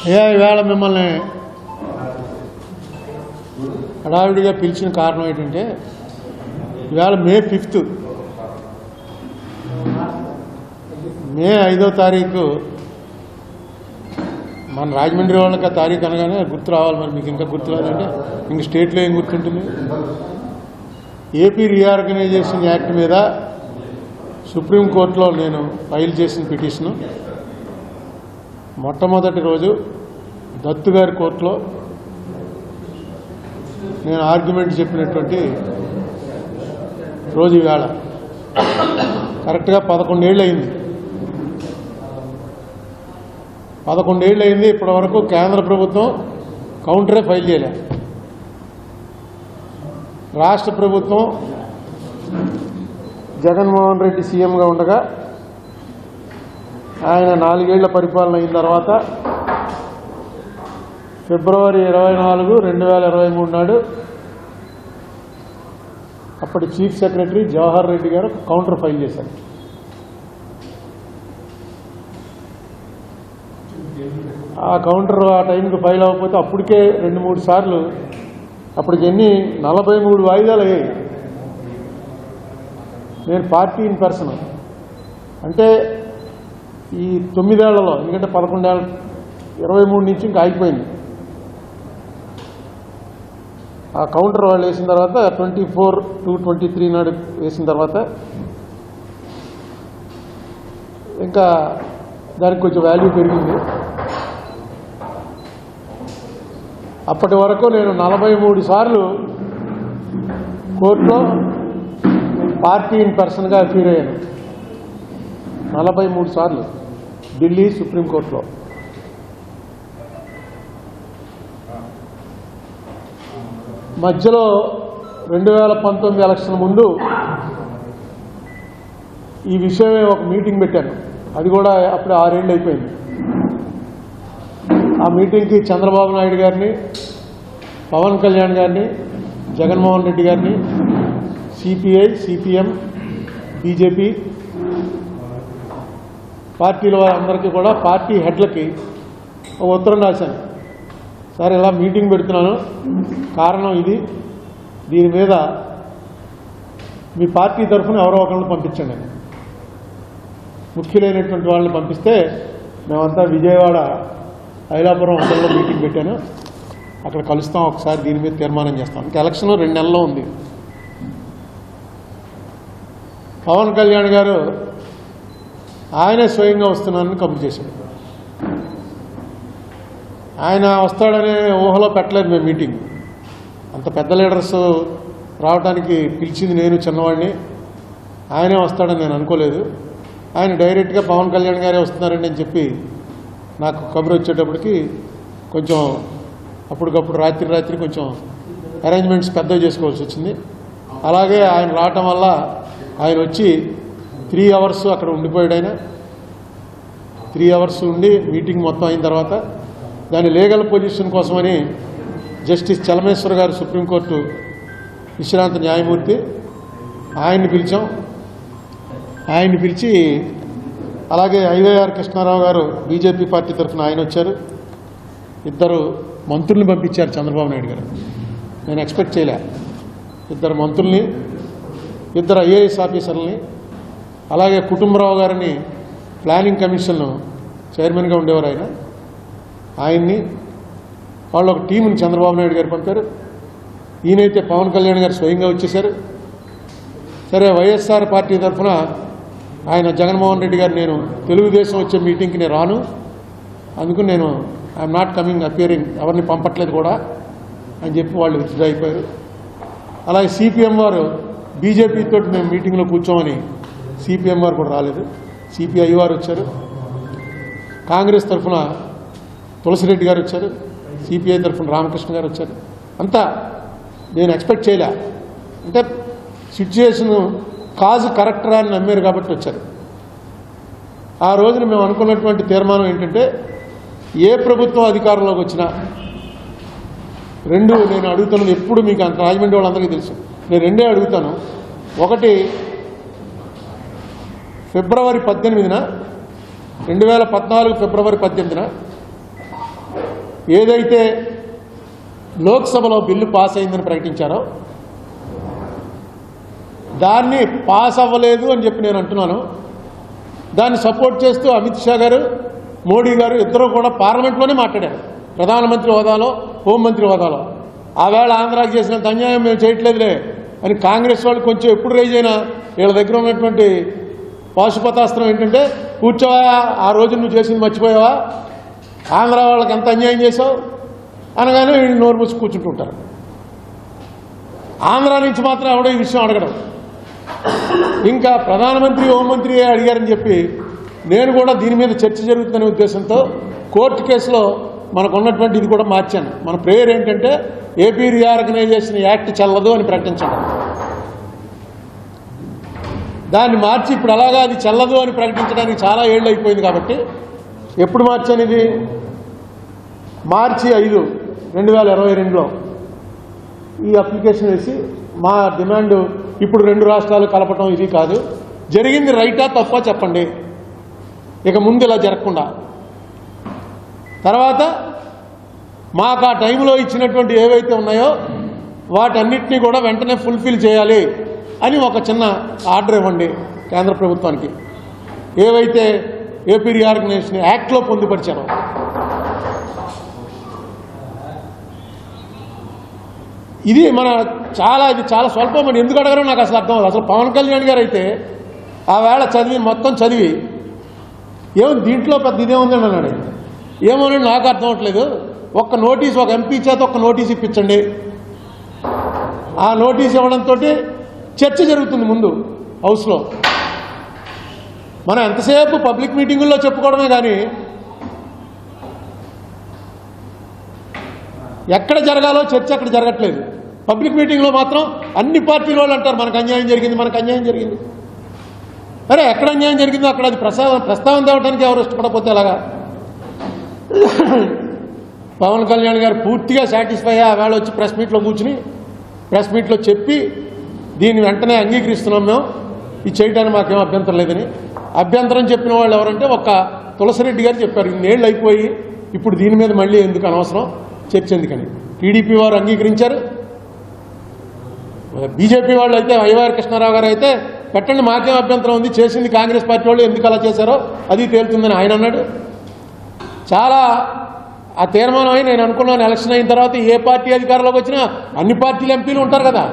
ఈవేళ మిమ్మల్ని హడావిడిగా పిలిచిన కారణం ఏంటంటే ఈవేళ మే 5th మే 5వ తారీఖు మన రాజమండ్రి వాళ్ళకి ఆ తారీఖు అనగానే గుర్తు రావాలి. మరి మీకు ఇంకా గుర్తు రాదంటే ఇంక స్టేట్లో ఏం గుర్తుంటుంది? ఏపీ రీఆర్గనైజేషన్ యాక్ట్ మీద సుప్రీంకోర్టులో నేను ఫైల్ చేసిన పిటిషను మొట్టమొదటి రోజు దత్తు గారి కోర్టులో నేను ఆర్గ్యుమెంట్ చెప్పినటువంటి రోజు ఈవేళ కరెక్ట్గా 11 ఏళ్ళు అయింది. 11 ఏళ్ళు అయింది. ఇప్పటి వరకు కేంద్ర ప్రభుత్వం కౌంటరే ఫైల్ చేయలే. రాష్ట్ర ప్రభుత్వం జగన్మోహన్ రెడ్డి సీఎంగా ఉండగా ఆయన 4 ఏళ్ల పరిపాలన అయిన తర్వాత ఫిబ్రవరి 24, 2023 నాడు అప్పటి చీఫ్ సెక్రటరీ జవహర్ రెడ్డి గారు కౌంటర్ ఫైల్ చేశారు. ఆ కౌంటర్ ఆ టైంకి ఫైల్ అవ్వకపోతే అప్పటికే 2-3 సార్లు అప్పటికి 43 వాయిదాలు అయ్యాయి. నేను పార్టీ ఇన్ పర్సన్ అంటే ఈ 9 ఏళ్లలో, ఎందుకంటే 11 ఏళ్ళ 23 నుంచి ఇంకా ఆగిపోయింది. ఆ కౌంటర్ వాళ్ళు వేసిన తర్వాత 24/2/23 నాడు వేసిన తర్వాత ఇంకా దానికి కొంచెం వాల్యూ పెరిగింది. అప్పటి వరకు నేను 43 సార్లు కోర్టులో పార్టీ ఇన్ పర్సన్గా అపీర్ అయ్యాను. 43 సార్లు ఢిల్లీ సుప్రీంకోర్టులో. మధ్యలో 2019 ఎలక్షన్ ముందు ఈ విషయమే ఒక మీటింగ్ పెట్టాను. అది కూడా అప్పుడే 6 ఏళ్ళు అయిపోయింది. ఆ మీటింగ్కి చంద్రబాబు నాయుడు గారిని, పవన్ కళ్యాణ్ గారిని, జగన్మోహన్ రెడ్డి గారిని, సిపిఐ, సిపిఎం, బీజేపీ పార్టీల వారందరికీ కూడా పార్టీ హెడ్లకి ఒక ఉత్తరం రాశాను. సార్, ఇలా మీటింగ్ పెడుతున్నాను, కారణం ఇది, దీని మీద మీ పార్టీ తరఫున ఎవరో ఒకరిని పంపించండి. ముఖ్యులైనటువంటి వాళ్ళని పంపిస్తే మేమంతా విజయవాడ ఐలాపురం హోటల్లో మీటింగ్ పెట్టాను, అక్కడ కలుస్తాం, ఒకసారి దీని మీద తీర్మానం చేస్తాం. ఇంకా ఎలక్షన్ 2 నెలల్లో ఉంది. పవన్ కళ్యాణ్ గారు ఆయనే స్వయంగా వస్తున్నానని కబురు చేశాడు. ఆయన వస్తాడనే ఊహలో పెట్టలేదు మేము మీటింగ్. అంత పెద్ద లీడర్స్ రావడానికి పిలిచింది నేను, చిన్నవాడిని. ఆయనే వస్తాడని నేను అనుకోలేదు. ఆయన డైరెక్ట్గా పవన్ కళ్యాణ్ గారే వస్తున్నారండి అని చెప్పి నాకు కబురు వచ్చేటప్పటికి కొంచెం అప్పటికప్పుడు రాత్రి కొంచెం అరేంజ్మెంట్స్ పెద్దవి చేసుకోవాల్సి వచ్చింది. అలాగే ఆయన రావటం వల్ల ఆయన వచ్చి 3 అవర్స్ అక్కడ ఉండిపోయాడు. ఆయన 3 అవర్స్ ఉండి మీటింగ్ మొత్తం అయిన తర్వాత దాని లీగల్ పొజిషన్ కోసమని జస్టిస్ చలమేశ్వర్ గారు, సుప్రీంకోర్టు విశ్రాంత న్యాయమూర్తి, ఆయన్ని పిలిచాం. ఆయన్ని పిలిచి అలాగే ఐవైఆర్ కృష్ణారావు గారు బీజేపీ పార్టీ తరఫున ఆయన వచ్చారు. 2 మంత్రుల్ని పంపించారు చంద్రబాబు నాయుడు గారు. నేను ఎక్స్పెక్ట్ చేయలే. 2 మంత్రుల్ని, 2 ఐఏఎస్ ఆఫీసర్లని, అలాగే కుటుంబరావు గారిని ప్లానింగ్ కమిషన్ చైర్మన్గా ఉండేవారు ఆయన్ని, వాళ్ళు ఒక టీంని చంద్రబాబు నాయుడు గారు పంపారు. ఈయనైతే పవన్ కళ్యాణ్ గారు స్వయంగా వచ్చేశారు. సరే, వైఎస్ఆర్ పార్టీ తరఫున ఆయన జగన్మోహన్ రెడ్డి గారు, నేను తెలుగుదేశం వచ్చే మీటింగ్కి నేను రాను, అందుకు నేను ఐఎమ్ నాట్ కమింగ్, అపియరింగ్, ఎవరిని పంపట్లేదు కూడా అని చెప్పి వాళ్ళు విత్డ్రా అయిపోయారు. అలాగే సిపిఎం వారు బీజేపీ తోటి మేము మీటింగ్లో కూర్చోమని సిపిఎం వారు కూడా రాలేదు. సిపిఐ వారు వచ్చారు. కాంగ్రెస్ తరఫున తులసిరెడ్డి గారు వచ్చారు. సిపిఐ తరఫున రామకృష్ణ గారు వచ్చారు. అంతా నేను ఎక్స్పెక్ట్ చేయలే. అంటే సిచ్యుయేషన్ కాజు కరెక్టరా అని నమ్మారు కాబట్టి వచ్చారు. ఆ రోజున మేము అనుకున్నటువంటి తీర్మానం ఏంటంటే, ఏ ప్రభుత్వం అధికారంలోకి వచ్చినా 2 నేను అడుగుతున్నది, ఎప్పుడు మీకు అంత రాజమండ్రి వాళ్ళందరికీ తెలుసు, నేను 2 అడుగుతాను. ఒకటి, ఫిబ్రవరి 18న 2014 ఫిబ్రవరి 18న ఏదైతే లోక్సభలో బిల్లు పాస్ అయిందని ప్రకటించారో దాన్ని పాస్ అవ్వలేదు అని చెప్పి నేను అంటున్నాను. దాన్ని సపోర్ట్ చేస్తూ అమిత్ షా గారు, మోడీ గారు ఇద్దరు కూడా పార్లమెంట్లోనే మాట్లాడారు. ప్రధానమంత్రి హోదాలో, హోంమంత్రి హోదాలో. ఆవేళ ఆంధ్రాకి చేసినంత అన్యాయం మేము చేయట్లేదులే అని కాంగ్రెస్ వాళ్ళు కొంచెం ఎప్పుడు రైజ్ అయినా వీళ్ళ దగ్గర ఉన్నటువంటి పాశుపతాస్త్రం ఏంటంటే, కూర్చోవా, ఆ రోజు నువ్వు చేసింది మర్చిపోయావా, ఆంధ్ర వాళ్ళకి ఎంత అన్యాయం చేసావు అనగానే వీళ్ళు నోరు మూసి కూర్చుంటుంటారు. ఆంధ్ర నుంచి మాత్రం ఎవడో ఈ విషయం అడగడం. ఇంకా ప్రధానమంత్రి, హోంమంత్రి అడిగారని చెప్పి నేను కూడా దీని మీద చర్చ జరుగుతుందనే ఉద్దేశంతో కోర్టు కేసులో మనకు ఉన్నటువంటి ఇది కూడా మార్చాను. మన ప్రేయర్ ఏంటంటే ఏపీ రీఆర్గనైజేషన్ యాక్ట్ చెల్లదు అని ప్రకటించడం. దాన్ని మార్చి ఇప్పుడు అలాగా అది చెల్లదు అని ప్రకటించడానికి చాలా ఏళ్ళు అయిపోయింది. కాబట్టి ఎప్పుడు మార్చాను ఇది? మార్చి 5, 2022లో ఈ అప్లికేషన్ వేసి మా డిమాండ్ ఇప్పుడు 2 రాష్ట్రాలు కలపటం ఇది కాదు, జరిగింది రైటా తప్పా చెప్పండి, ఇక ముందు ఇలా జరగకుండా. తర్వాత మాకు ఆ టైంలో ఇచ్చినటువంటి ఏవైతే ఉన్నాయో వాటన్నిటినీ కూడా వెంటనే ఫుల్ఫిల్ చేయాలి అని ఒక చిన్న ఆర్డర్ ఇవ్వండి కేంద్ర ప్రభుత్వానికి, ఏవైతే ఏపీ రీఆర్గనైజేషన్ యాక్ట్లో పొందుపరిచారో. ఇది చాలా స్వల్పం అని ఎందుకు అడగరో నాకు అసలు అర్థం అవ్వదు. అసలు పవన్ కళ్యాణ్ గారు అయితే ఆ వేళ మొత్తం చదివి ఏమో దీంట్లో పెద్ద ఇదే ఉందని అన్నాడు. ఏమోనండి నాకు అర్థం అవట్లేదు, ఒక్క నోటీస్, ఒక ఎంపీ చేత ఒక నోటీస్ ఇప్పించండి. ఆ నోటీస్ ఇవ్వడంతో చర్చ జరుగుతుంది ముందు హౌస్లో. మనం ఎంతసేపు పబ్లిక్ మీటింగుల్లో చెప్పుకోవడమే కానీ ఎక్కడ జరగాలో చర్చ అక్కడ జరగట్లేదు. పబ్లిక్ మీటింగ్లో మాత్రం అన్ని పార్టీల వాళ్ళు అంటారు మనకు అన్యాయం జరిగింది, మనకు అన్యాయం జరిగింది. అరే ఎక్కడ అన్యాయం జరిగిందో అక్కడ అది ప్రస్తావన తేవడానికి ఎవరు ఇష్టపడకపోతే అలాగా. పవన్ కళ్యాణ్ గారు పూర్తిగా సాటిస్ఫై అయ్యి ఆ వేళ వచ్చి ప్రెస్ మీట్లో చెప్పి దీన్ని వెంటనే అంగీకరిస్తున్నాం మేము, ఇది చేయడానికి మాకేం అభ్యంతరం లేదని. అభ్యంతరం చెప్పిన వాళ్ళు ఎవరంటే ఒక్క తులసిరెడ్డి గారు చెప్పారు, ఇన్నేళ్ళు అయిపోయి ఇప్పుడు దీని మీద మళ్ళీ ఎందుకు అనవసరం చర్చ ఎందుకని. టీడీపీ వారు అంగీకరించారు. బీజేపీ వాళ్ళు అయితే వైవైఆర్ కృష్ణారావు గారు అయితే పెట్టండి మాకేం అభ్యంతరం ఉంది, చేసింది కాంగ్రెస్ పార్టీ వాళ్ళు ఎందుకు అలా చేశారో అది తేలుతుందని ఆయన అన్నాడు. చాలా ఆ తీర్మానం అయి నేను అనుకున్నాను ఎలక్షన్ అయిన తర్వాత ఏ పార్టీ అధికారంలోకి వచ్చినా అన్ని పార్టీల ఎంపీలు ఉంటారు కదా,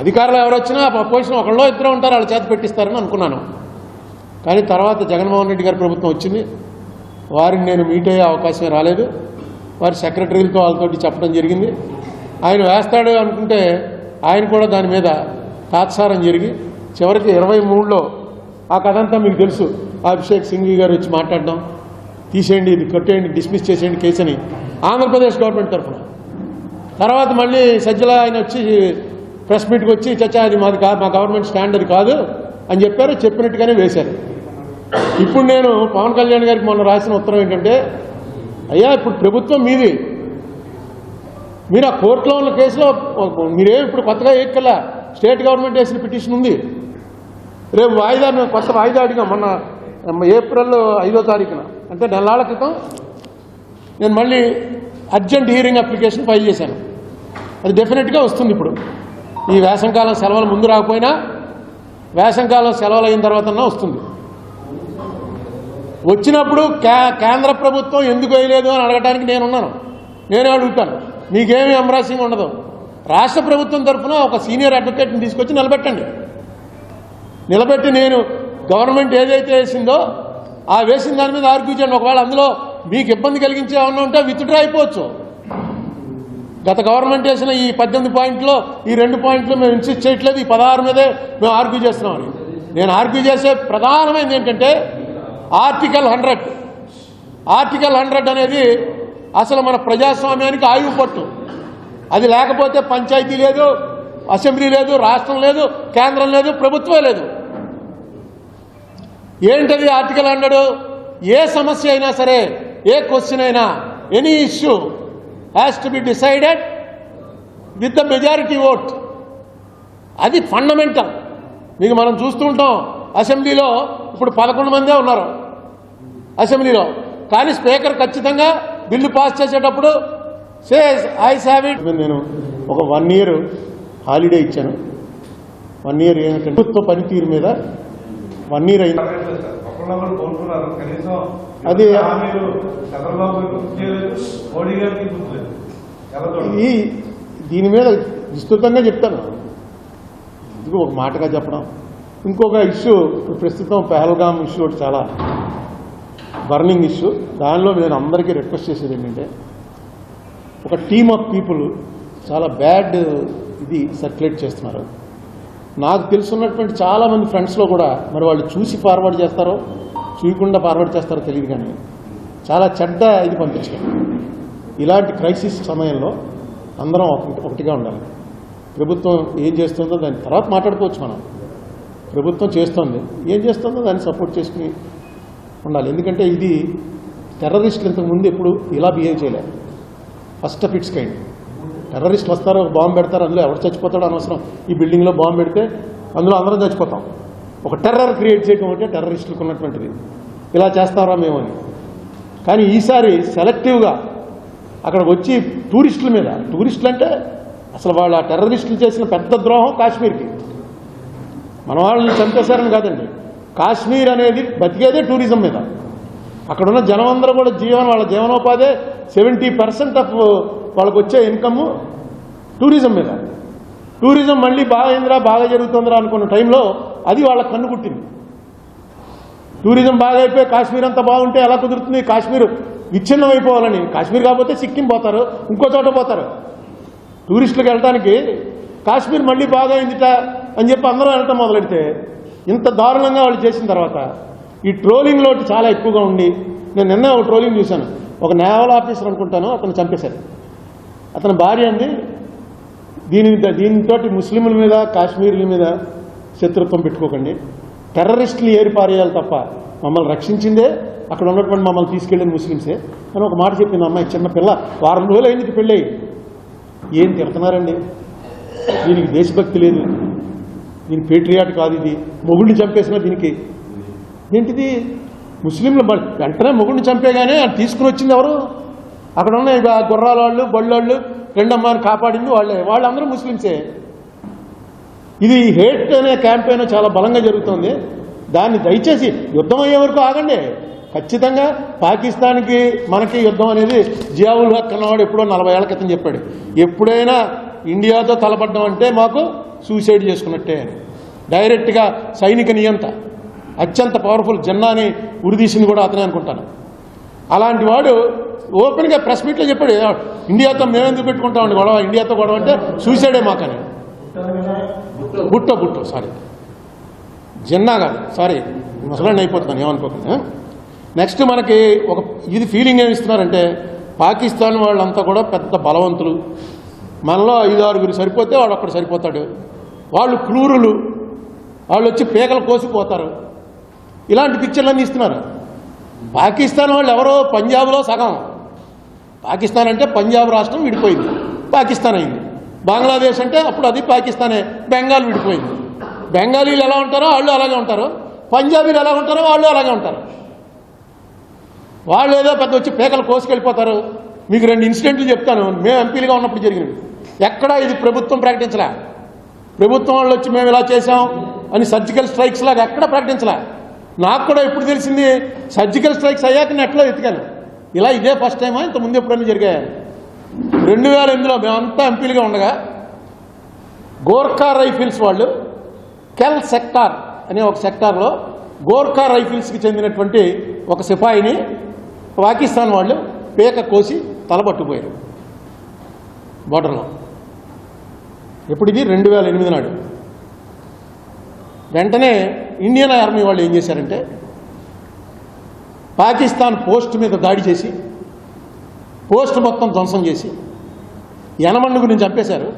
అధికారులు ఎవరు వచ్చినా అపోజిషన్ ఒకళ్ళో ఇద్దరు ఉంటారు, వాళ్ళ చేత పెట్టిస్తారని అనుకున్నాను. కానీ తర్వాత జగన్మోహన్ రెడ్డి గారి ప్రభుత్వం వచ్చింది, వారిని నేను మీట్ అయ్యే అవకాశమే రాలేదు. వారి సెక్రటరీలతో వాళ్ళతోటి చెప్పడం జరిగింది. ఆయన వేస్తాడు అనుకుంటే ఆయన కూడా దాని మీద తాత్సారం జరిగి చివరికి 23లో ఆ కథంతా మీకు తెలుసు, అభిషేక్ సింఘ్వి గారు వచ్చి మాట్లాడడం, తీసేయండి, ఇది కొట్టేయండి, డిస్మిస్ చేసేయండి కేసు అని ఆంధ్రప్రదేశ్ గవర్నమెంట్ తరఫున. తర్వాత మళ్ళీ సజ్జల ఆయన వచ్చి ప్రెస్ మీట్కి వచ్చి చచ్చా అది మాది కాదు, మా గవర్నమెంట్ స్టాండర్డ్ కాదు అని చెప్పారు, చెప్పినట్టుగానే వేశారు. ఇప్పుడు నేను పవన్ కళ్యాణ్ గారికి మొన్న రాసిన ఉత్తరం ఏంటంటే, అయ్యా ఇప్పుడు ప్రభుత్వం మీది, మీరు ఆ కోర్టులో ఉన్న కేసులో మీరేం ఇప్పుడు కొత్తగా ఏకల్లా స్టేట్ గవర్నమెంట్ వేసిన పిటిషన్ ఉంది. రేపు వాయిదా మేము కొత్త వాయిదా అడిగాం మొన్న ఏప్రిల్ 5వ తారీఖున, అంటే నెలల క్రితం నేను మళ్ళీ అర్జెంట్ హియరింగ్ అప్లికేషన్ ఫైల్ చేశాను. అది డెఫినెట్గా వస్తుంది. ఇప్పుడు ఈ వేసంకాలం సెలవులు ముందు రాకపోయినా వేసంకాలం సెలవులు అయిన తర్వాతన్నా వస్తుంది. వచ్చినప్పుడు కేంద్ర ప్రభుత్వం ఎందుకు వేయలేదు అని అడగడానికి నేనున్నాను, నేనే అడుగుతాను. మీకేమీ ఎంబ్రాసింగ్ ఉండదు. రాష్ట్ర ప్రభుత్వం తరఫున ఒక సీనియర్ అడ్వకేట్ని తీసుకొచ్చి నిలబెట్టి నేను గవర్నమెంట్ ఏదైతే వేసిందో ఆ వేసిన దాని మీద ఆర్గ్యూ చేయండి. ఒకవేళ అందులో మీకు ఇబ్బంది కలిగించే ఏమన్నా ఉంటే విత్డ్రా అయిపోవచ్చు. గత గవర్నమెంట్ వేసిన ఈ 18 పాయింట్లో ఈ 2 పాయింట్లు మేము ఇన్సిస్ట్ చేయట్లేదు, ఈ 16 మీదే మేము ఆర్గ్యూ చేస్తున్నామని. నేను ఆర్గ్యూ చేసే ప్రధానమైనది ఏంటంటే ఆర్టికల్ 100 అనేది అసలు మన ప్రజాస్వామ్యానికి ఆయువు పట్టు. అది లేకపోతే పంచాయతీ లేదు, అసెంబ్లీ లేదు, రాష్ట్రం లేదు, కేంద్రం లేదు, ప్రభుత్వం లేదు. ఏంటది ఆర్టికల్ 100? ఏ సమస్య అయినా సరే, ఏ క్వశ్చన్ అయినా, any issue has to be decided with the majority vote. అది ఫండమెంటల్. మీకు మనం చూస్తూ ఉంటాం అసెంబ్లీలో ఇప్పుడు 11 మందే ఉన్నారు అసెంబ్లీలో, కానీ స్పీకర్ ఖచ్చితంగా బిల్లు పాస్ చేసేటప్పుడు సేస్ ఐ హ్యావ్ ఇట్. నేను ఒక 1 year హాలిడే ఇచ్చాను. 1 year ఏంటంటే ప్రభుత్వ పనితీరు మీద 1 year అయింది. అది దీని మీద విస్తృతంగా చెప్తాను. ఇది ఒక మాటగా చెప్పడం. ఇంకొక ఇష్యూ ప్రస్తుతం పహల్గామ్ ఇష్యూ ఒకటి చాలా బర్నింగ్ ఇష్యూ. దానిలో నేను అందరికీ రిక్వెస్ట్ చేసేది ఏంటంటే, ఒక టీమ్ ఆఫ్ పీపుల్ చాలా బ్యాడ్ ఇది సర్క్యులేట్ చేస్తున్నారు. నాకు తెలుసున్నటువంటి చాలామంది ఫ్రెండ్స్లో కూడా మరి వాళ్ళు చూసి ఫార్వర్డ్ చేస్తారో చూయకుండా ఫార్వర్డ్ చేస్తారో తెలియదు, కానీ చాలా చెడ్డ ఇది పంపించారు. ఇలాంటి క్రైసిస్ సమయంలో అందరం ఒకటిగా ఉండాలి. ప్రభుత్వం ఏం చేస్తుందో దాని తర్వాత మాట్లాడుకోవచ్చు. మనం ప్రభుత్వం చేస్తుంది, ఏం చేస్తుందో దాన్ని సపోర్ట్ చేసుకుని ఉండాలి. ఎందుకంటే ఇది టెర్రరిస్టులు ఇంతకుముందు ఎప్పుడు ఇలా బిహేవ్ చేయలేదు. First of it's kind. టెర్రరిస్టులు వస్తారు, ఒక బాంబు పెడతారు, అందులో ఎవరు చచ్చిపోతాడో అనవసరం. ఈ బిల్డింగ్లో బాంబు పెడితే అందులో అందరం చచ్చిపోతాం. ఒక టెర్రర్ క్రియేట్ చేయడం అంటే టెర్రరిస్టులకు ఉన్నటువంటిది. ఇలా చేస్తారా మేము అని. కానీ ఈసారి సెలెక్టివ్గా అక్కడికి వచ్చి టూరిస్టుల మీద, టూరిస్టులు అంటే అసలు వాళ్ళ టెర్రరిస్టులు చేసిన పెద్ద ద్రోహం కాశ్మీర్కి. మన వాళ్ళని చంపేశారని కాదండి, కాశ్మీర్ అనేది బతికేదే టూరిజం మీద. అక్కడున్న జనం అందరూ కూడా వాళ్ళ జీవనోపాధి 70% ఆఫ్ వాళ్ళకు వచ్చే ఇన్కమ్ టూరిజం మీద. టూరిజం మళ్ళీ బాగా జరుగుతుందిరా అనుకున్న టైంలో అది వాళ్ళ కన్ను కుట్టింది. టూరిజం బాగా అయిపోయి కాశ్మీర్ అంతా బాగుంటే ఎలా కుదురుతుంది? కాశ్మీర్ విచ్ఛిన్నం అయిపోవాలని. కాశ్మీర్ కాకపోతే సిక్కిం పోతారు, ఇంకో చోట పోతారు. టూరిస్టులకు వెళ్ళడానికి కాశ్మీర్ మళ్ళీ బాగా అయిందిట అని చెప్పి అందరూ వెళ్ళటం మొదలెడితే ఇంత దారుణంగా వాళ్ళు చేసిన తర్వాత ఈ ట్రోలింగ్ లోటు చాలా ఎక్కువగా ఉండి, నేను నిన్న ఒక ట్రోలింగ్ చూశాను. ఒక నేవల్ ఆఫీసర్ అనుకుంటాను, అతను చంపేశారు. అతని భార్య అంది, దీనితో ముస్లింల మీద కాశ్మీర్ల మీద శత్రుత్వం పెట్టుకోకండి, టెర్రరిస్టులు ఏరిపారేయాలి తప్ప మమ్మల్ని రక్షించిందే అక్కడ ఉన్నటువంటి మమ్మల్ని తీసుకెళ్ళింది ముస్లింసే అని ఒక మాట చెప్పింది అమ్మాయి. చిన్న పిల్ల, 1 వారం రోజులు అయింది పెళ్ళి. ఏం తిడుతున్నారండి? దీనికి దేశభక్తి లేదు, దీని పేట్రియాట్ కాదు, ఇది మొగుడిని చంపేసిన దీనికి ఏంటిది? ముస్లింలు వెంటనే మొగుడిని చంపేగానే అది తీసుకుని వచ్చింది ఎవరు? అక్కడ ఉన్న గుర్రాల వాళ్ళు, బళ్ళోళ్ళు, రెండమ్మాయిని కాపాడింది వాళ్ళందరూ ముస్లింసే. ఇది హేట్ అనే క్యాంపెయిన్ చాలా బలంగా జరుగుతుంది. దాన్ని దయచేసి యుద్ధం అయ్యే వరకు ఆగండి. ఖచ్చితంగా పాకిస్తాన్కి మనకి యుద్ధం అనేది జియావుల్ హక్ అన్నవాడు ఎప్పుడో 40 ఏళ్ల క్రితం చెప్పాడు. ఎప్పుడైనా ఇండియాతో తలపడ్డం అంటే మాకు సూసైడ్ చేసుకున్నట్టే అని. డైరెక్ట్గా సైనిక నియంత అత్యంత పవర్ఫుల్ జిన్నాని ఉరిదీసింది కూడా అతనే అనుకుంటాను. అలాంటి వాడు ఓపెన్గా ప్రెస్ మీట్లో చెప్పాడు, ఇండియాతో మేమెందుకు పెట్టుకుంటామండి గొడవ, ఇండియాతో గొడవ అంటే సూసైడే మాకని. బుట్టో సారీ, జిన్నా కాదు, సారీ ముసలాండి అయిపోతున్నాను, ఏమనుకోకండి. నెక్స్ట్ మనకి ఒక ఇది ఫీలింగ్ ఏమి ఇస్తున్నారంటే, పాకిస్తాన్ వాళ్ళంతా కూడా పెద్ద బలవంతులు, మనలో 5-6 సరిపోతే వాడు ఒక్కడు సరిపోతాడు, వాళ్ళు క్రూరులు, వాళ్ళు వచ్చి పేకలు కోసిపోతారు, ఇలాంటి పిక్చర్లన్నీ ఇస్తున్నారు. పాకిస్తాన్ వాళ్ళు ఎవరో పంజాబ్లో సగం. పాకిస్తాన్ అంటే పంజాబ్ రాష్ట్రం విడిపోయింది, పాకిస్తాన్ అయింది. బంగ్లాదేశ్ అంటే అప్పుడు అది పాకిస్తానే, బెంగాల్ విడిపోయింది. బెంగాలీలు ఎలా ఉంటారో వాళ్ళు అలాగే ఉంటారు, పంజాబీలు ఎలా ఉంటారో వాళ్ళు అలాగే ఉంటారు. వాళ్ళు ఏదో పెద్ద వచ్చి పేకలు కోసుకెళ్ళిపోతారు. మీకు 2 ఇన్సిడెంట్లు చెప్తాను, మేము ఎంపీలుగా ఉన్నప్పుడు జరిగినవి. ఎక్కడా ఇది ప్రభుత్వం ప్రకటించలే. ప్రభుత్వం వాళ్ళు వచ్చి మేము ఇలా చేసాం అని సర్జికల్ స్ట్రైక్స్ లాగా ఎక్కడ ప్రకటించలే. నాకు కూడా ఎప్పుడు తెలిసింది, సర్జికల్ స్ట్రైక్స్ అయ్యాక నెట్లో వెతికాను. ఇలా ఇదే ఫస్ట్ టైమా, ఇంతకుముందు ఎప్పుడన్నీ జరిగాయి? 2008లో మేమంతా ఎంపీలుగా ఉండగా గోర్ఖా రైఫిల్స్ వాళ్ళు కెల్ సెక్టార్ అనే ఒక సెక్టార్లో గోర్ఖా రైఫిల్స్కి చెందినటువంటి ఒక సిపాయిని పాకిస్తాన్ వాళ్ళు పేక కోసి తలపట్టుకుపోయారు బోర్డర్లో. ఎప్పుడు ఇది? 2008 నాడు. వెంటనే ఇండియన్ ఆర్మీ వాళ్ళు ఏం చేశారంటే, పాకిస్తాన్ పోస్ట్ మీద దాడి చేసి పోస్ట్ మొత్తం ధ్వంసం చేసి 80 చంపేశారు.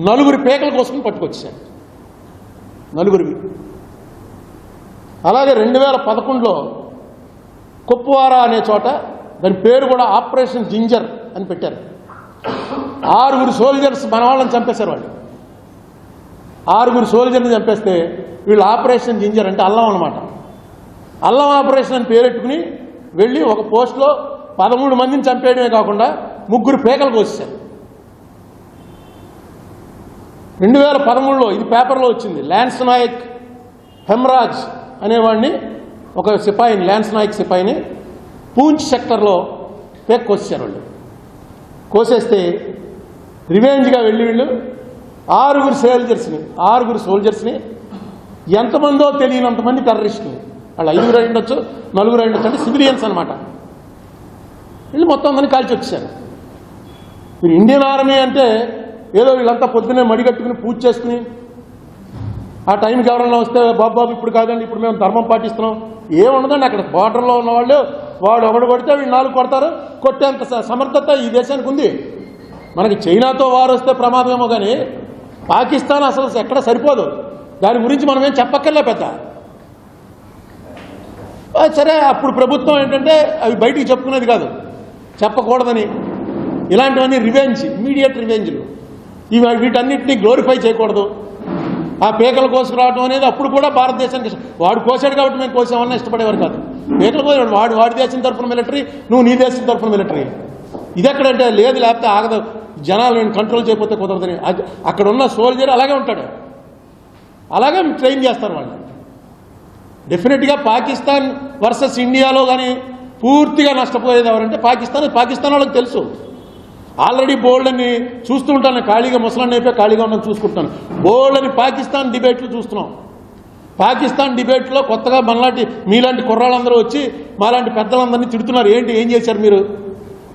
4 పేకల కోసం పట్టుకొచ్చేశారు, 4. అలాగే 2011లో కుప్వారా అనే చోట, దాని పేరు కూడా ఆపరేషన్ జింజర్ అని పెట్టారు. 6 సోల్జర్స్ మన వాళ్ళని చంపేశారు. వాళ్ళు 6 సోల్జర్ని చంపేస్తే వీళ్ళు ఆపరేషన్ జింజర్ అంటే అల్లం అనమాట. అల్లం ఆపరేషన్ అని పేరెట్టుకుని వెళ్ళి ఒక పోస్ట్లో 13 మందిని చంపేయడమే కాకుండా 3 పేకలు కోసేశారు. 2013లో ఇది పేపర్లో వచ్చింది. ల్యాన్స్ నాయక్ హెమ్రాజ్ అనేవాడిని, ఒక సిపాయిని, ల్యాన్స్ నాయక్ సిపాయిని పూంచ్ సెక్టర్లో పేక కోసేశారు. వాళ్ళు కోసేస్తే రివెంజ్గా వెళ్ళి వీళ్ళు 6 సోల్జర్స్ని ఎంతమందో తెలియనంతమంది టెర్రరిస్టులు, వాళ్ళు 5 అయ్యుండొచ్చు, 4 అయ్యుండొచ్చు, అంటే సివిలియన్స్ అనమాట. వీళ్ళు మొత్తం అందరినీ కాల్చి వచ్చేసారు. మీరు ఇండియన్ ఆర్మీ అంటే ఏదో వీళ్ళంతా పొద్దున్నే మడిగట్టుకుని పూజ చేసుకుని ఆ టైంకి ఎవరన్నా వస్తే బాబు ఇప్పుడు కాదండి, ఇప్పుడు మేము ధర్మం పాటిస్తున్నాం, ఏముండదండి. అక్కడ బార్డర్లో ఉన్నవాళ్ళు వాడు ఒకడు కొడితే వీళ్ళు 4 కొడతారు. కొట్టేంత సమర్థత ఈ దేశానికి ఉంది. మనకి చైనాతో వారు వస్తే ప్రమాదమేమో, కానీ పాకిస్తాన్ అసలు ఎక్కడ సరిపోదు. దాని గురించి మనం ఏం చెప్పక్కర్లే పెద్ద. సరే, అప్పుడు ప్రభుత్వం ఏంటంటే అవి బయటికి చెప్పుకునేది కాదు, చెప్పకూడదని. ఇలాంటివన్నీ రివెంజ్, ఇమీడియట్ రివెంజ్లు. వీటన్నిటినీ గ్లోరిఫై చేయకూడదు. ఆ పేకలు కోసుకురావడం అనేది అప్పుడు కూడా భారతదేశానికి వాడు కోసాడు కాబట్టి మేము కోసామన్నా ఇష్టపడేవారు కాదు. పేకలు కోసాడు వాడి దేశం తరఫున మిలిటరీ, నువ్వు నీ దేశం తరఫున మిలిటరీ. ఇది ఎక్కడంటే లేదు, లేకపోతే ఆగదు, జనాలు నేను కంట్రోల్ చేయకపోతే కుదరదని. అక్కడ ఉన్న సోల్జర్ అలాగే ఉంటాడు, అలాగే ట్రైన్ చేస్తారు వాళ్ళు. డెఫినెట్గా పాకిస్తాన్ వర్సెస్ ఇండియాలో కానీ పూర్తిగా నష్టపోయేది ఎవరంటే పాకిస్తాన్ వాళ్ళకి తెలుసు. ఆల్రెడీ బోల్డ్ అని చూస్తూ ఉంటాను, ఖాళీగా ముసలాన్ని అయిపోయి ఖాళీగా ఉన్నాను చూసుకుంటాను. బోల్డ్ అని పాకిస్తాన్ డిబేట్లు చూస్తున్నాం. పాకిస్తాన్ డిబేట్లో కొత్తగా మనలాంటి మీలాంటి కుర్రాళ్ళందరూ వచ్చి మాలాంటి పెద్దలందరినీ తిడుతున్నారు. ఏం చేశారు మీరు?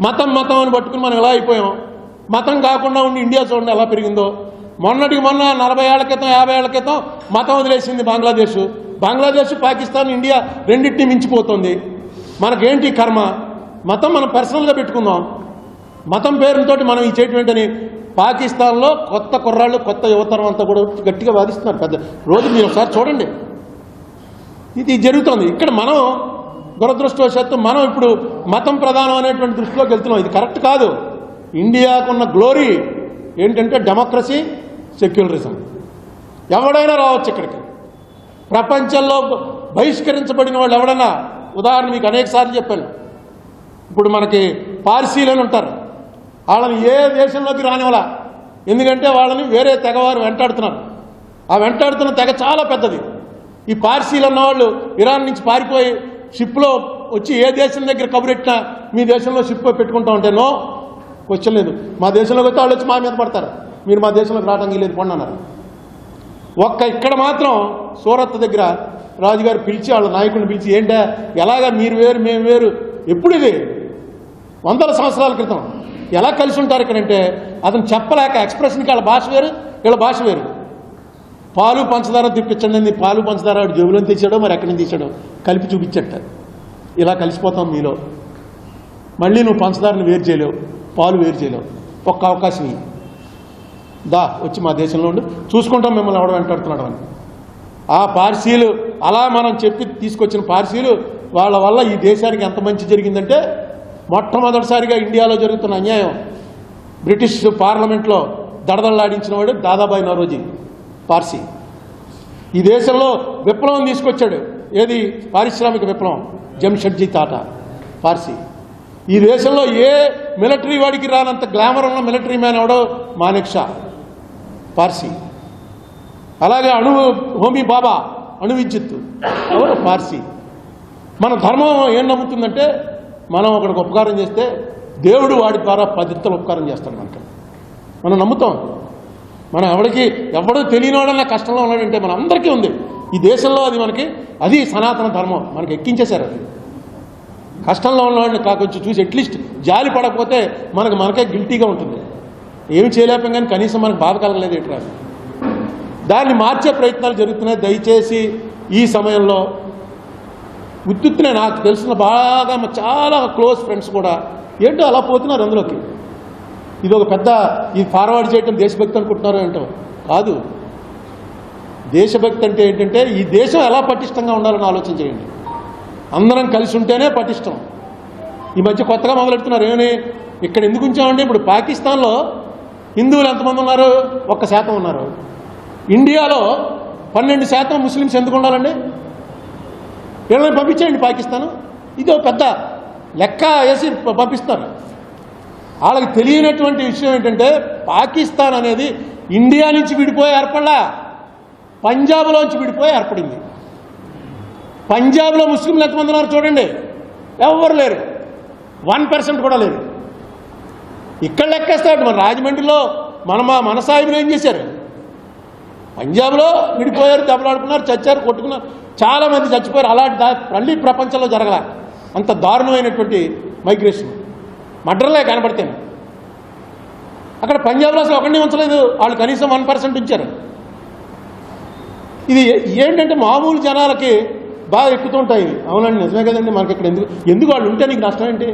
మతం అని పట్టుకుని మనం ఎలా అయిపోయాం? మతం కాకుండా ఉండి ఇండియా చూడండి ఎలా పెరిగిందో. మొన్నటికి మొన్న 40 ఏళ్ల క్రితం 50 ఏళ్ల క్రితం మతం వదిలేసింది బంగ్లాదేశ్, పాకిస్తాన్, ఇండియా రెండింటినీ మించిపోతుంది. మనకేంటి కర్మ? మతం మనం పర్సనల్గా పెట్టుకుందాం. మతం పేరుతో మనం ఈ చేయటమేంటని పాకిస్తాన్లో కొత్త కుర్రాళ్ళు, కొత్త యువతరం అంతా కూడా గట్టిగా వాదిస్తున్నారు. పెద్ద రోజు మీరు ఒకసారి చూడండి, ఇది జరుగుతుంది. ఇక్కడ మనం దురదృష్టవశాత్తు మనం ఇప్పుడు మతం ప్రధానం అనేటువంటి దృష్టిలోకి వెళ్తున్నాం. ఇది కరెక్ట్ కాదు. ఇండియాకున్న గ్లోరీ ఏంటంటే డెమోక్రసీ, సెక్యులరిజం. ఎవడైనా రావచ్చు ఇక్కడికి. ప్రపంచంలో బహిష్కరించబడిన వాళ్ళు ఎవడన్నా, ఉదాహరణ మీకు అనేక సార్లు చెప్పాను. ఇప్పుడు మనకి పార్సీలను ఉంటారు, వాళ్ళని ఏ దేశంలోకి రానివ్వాలా. ఎందుకంటే వాళ్ళని వేరే తెగవారు వెంటాడుతున్నారు. ఆ వెంటాడుతున్న తెగ చాలా పెద్దది. ఈ పార్సీలు అన్నవాళ్ళు ఇరాన్ నుంచి పారిపోయి షిప్లో వచ్చి ఏ దేశం దగ్గర కబురెట్టినా మీ దేశంలో షిప్ పెట్టుకుంటా ఉంటే నో క్వశ్చన్ లేదు. మా దేశంలోకి వస్తే వాళ్ళు వచ్చి మా మీద పడతారు, మీరు మా దేశంలోకి రావడానికి లేదు పోండి అన్నారు. ఇక్కడ మాత్రం సూరత్ దగ్గర రాజుగారు పిలిచి వాళ్ళ నాయకుడిని పిలిచి, ఏంటా ఎలాగా మీరు వేరు మేము వేరు, ఎప్పుడు ఇది 100 సంవత్సరాల క్రితం ఎలా కలిసి ఉంటారు ఇక్కడంటే అతను చెప్పలేక ఎక్స్ప్రెషన్కి వాళ్ళ భాష వేరు, వీళ్ళ భాష వేరు. పాలు పంచదార తెప్పించండి, పాలు పంచదార వాడు జేబులో తెచ్చాడో మరి ఎక్కడి నుంచి తెచ్చాడో కలిపి చూపించట. ఇలా కలిసిపోతాం మీలో. మళ్ళీ నువ్వు పంచదారని వేరు చేయలేవు, పాలు వేరు చేయలేవు. ఒక్క అవకాశం దా వచ్చి మా దేశంలో ఉండి చూసుకుంటాం మిమ్మల్ని ఎవడ వెంటాడుతున్నాడు అని. ఆ పార్సీలు అలా మనం చెప్పి తీసుకొచ్చిన పార్సీలు వాళ్ళ వల్ల ఈ దేశానికి ఎంత మంచి జరిగిందంటే, మొట్టమొదటిసారిగా ఇండియాలో జరుగుతున్న అన్యాయం బ్రిటిష్ పార్లమెంట్లో దడదడలాడించిన వాడు దాదాబాయి నౌరోజీ పార్సీ. ఈ దేశంలో విప్లవం తీసుకొచ్చాడు. ఏది? పారిశ్రామిక విప్లవం. జంషెడ్జీ టాటా పార్సీ. ఈ దేశంలో ఏ మిలిటరీ వాడికి రానంత గ్లామర్ ఉన్న మిలిటరీ మ్యాన్ ఎవడో మానెక్ షా పార్సీ. అలాగే హోమీ బాబా అణు విద్యుత్తు ఎవరు? పార్సీ. మన ధర్మం ఏం నమ్ముతుందంటే, మనం ఒకడికి ఉపకారం చేస్తే దేవుడు వాడి ద్వారా 10 రెట్లు ఉపకారం చేస్తాడు మనకి. మనం నమ్ముతాం. మనం ఎవడో తెలియనివాడన్నా కష్టంలో ఉన్నాడంటే మన అందరికీ ఉంది ఈ దేశంలో. అది సనాతన ధర్మం మనకి ఎక్కించేశారు. అది కష్టంలో ఉన్నవాడిని కాకొచ్చి చూసి అట్లీస్ట్ జాలి పడకపోతే మనకే గిల్టీగా ఉంటుంది. ఏమి చేయలేకపోయాం, కానీ కనీసం మనకు బాధ కలగలేదు ఎట్లా. దాన్ని మార్చే ప్రయత్నాలు జరుగుతున్నాయి. దయచేసి ఈ సమయంలో ఉత్తునే నాకు తెలిసిన బాగా చాలా క్లోజ్ ఫ్రెండ్స్ కూడా ఏంటో అలా పోతున్నారు అందులోకి. ఇది ఒక పెద్ద ఇది ఫార్వర్డ్ చేయటం దేశభక్తి అనుకుంటున్నారు ఏంటో కాదు. దేశభక్తి అంటే ఏంటంటే ఈ దేశం ఎలా పటిష్టంగా ఉండాలని ఆలోచన చేయండి. అందరం కలిసి ఉంటేనే పటిష్టం. ఈ మధ్య కొత్తగా మొదలెడుతున్నారు. ఏమని ఇక్కడ ఎందుకు ఉంచామండి? ఇప్పుడు పాకిస్తాన్లో హిందువులు ఎంతమంది ఉన్నారు? 1% ఉన్నారు. ఇండియాలో 12% ముస్లిమ్స్ ఎందుకు ఉండాలండి? వీళ్ళని పంపించేయండి పాకిస్తాను. ఇది ఒక పెద్ద లెక్క వేసి పంపిస్తారు. వాళ్ళకి తెలియనటువంటి విషయం ఏంటంటే పాకిస్తాన్ అనేది ఇండియా నుంచి విడిపోయి ఏర్పడలా, పంజాబ్లోంచి విడిపోయి ఏర్పడింది. పంజాబ్లో ముస్లింలు ఎంతమంది ఉన్నారు చూడండి, ఎవరు లేరు, 1% కూడా లేరు. ఇక్కడ లెక్కేస్తాడు. మన రాజమండ్రిలో మన సాహిబులు ఏం చేశారు? పంజాబ్లో విడిపోయారు, దెబ్బలాడుకున్నారు, చచ్చారు, కొట్టుకున్నారు, చాలామంది చచ్చిపోయారు. అలాంటి మళ్ళీ ప్రపంచంలో జరగల అంత దారుణమైనటువంటి మైగ్రేషన్, మర్డర్లే కనబడితేనే. అక్కడ పంజాబ్లో అసలు ఒకరిని ఉంచలేదు, వాళ్ళు కనీసం 1% ఉంచారు. ఇది ఏంటంటే మామూలు జనాలకి బాగా ఎక్కుతుంటాయి. అవునండి, నిజమే కదండి, మనకి ఇక్కడ ఎందుకు వాళ్ళు ఉంటే నీకు నష్టం ఏంటి?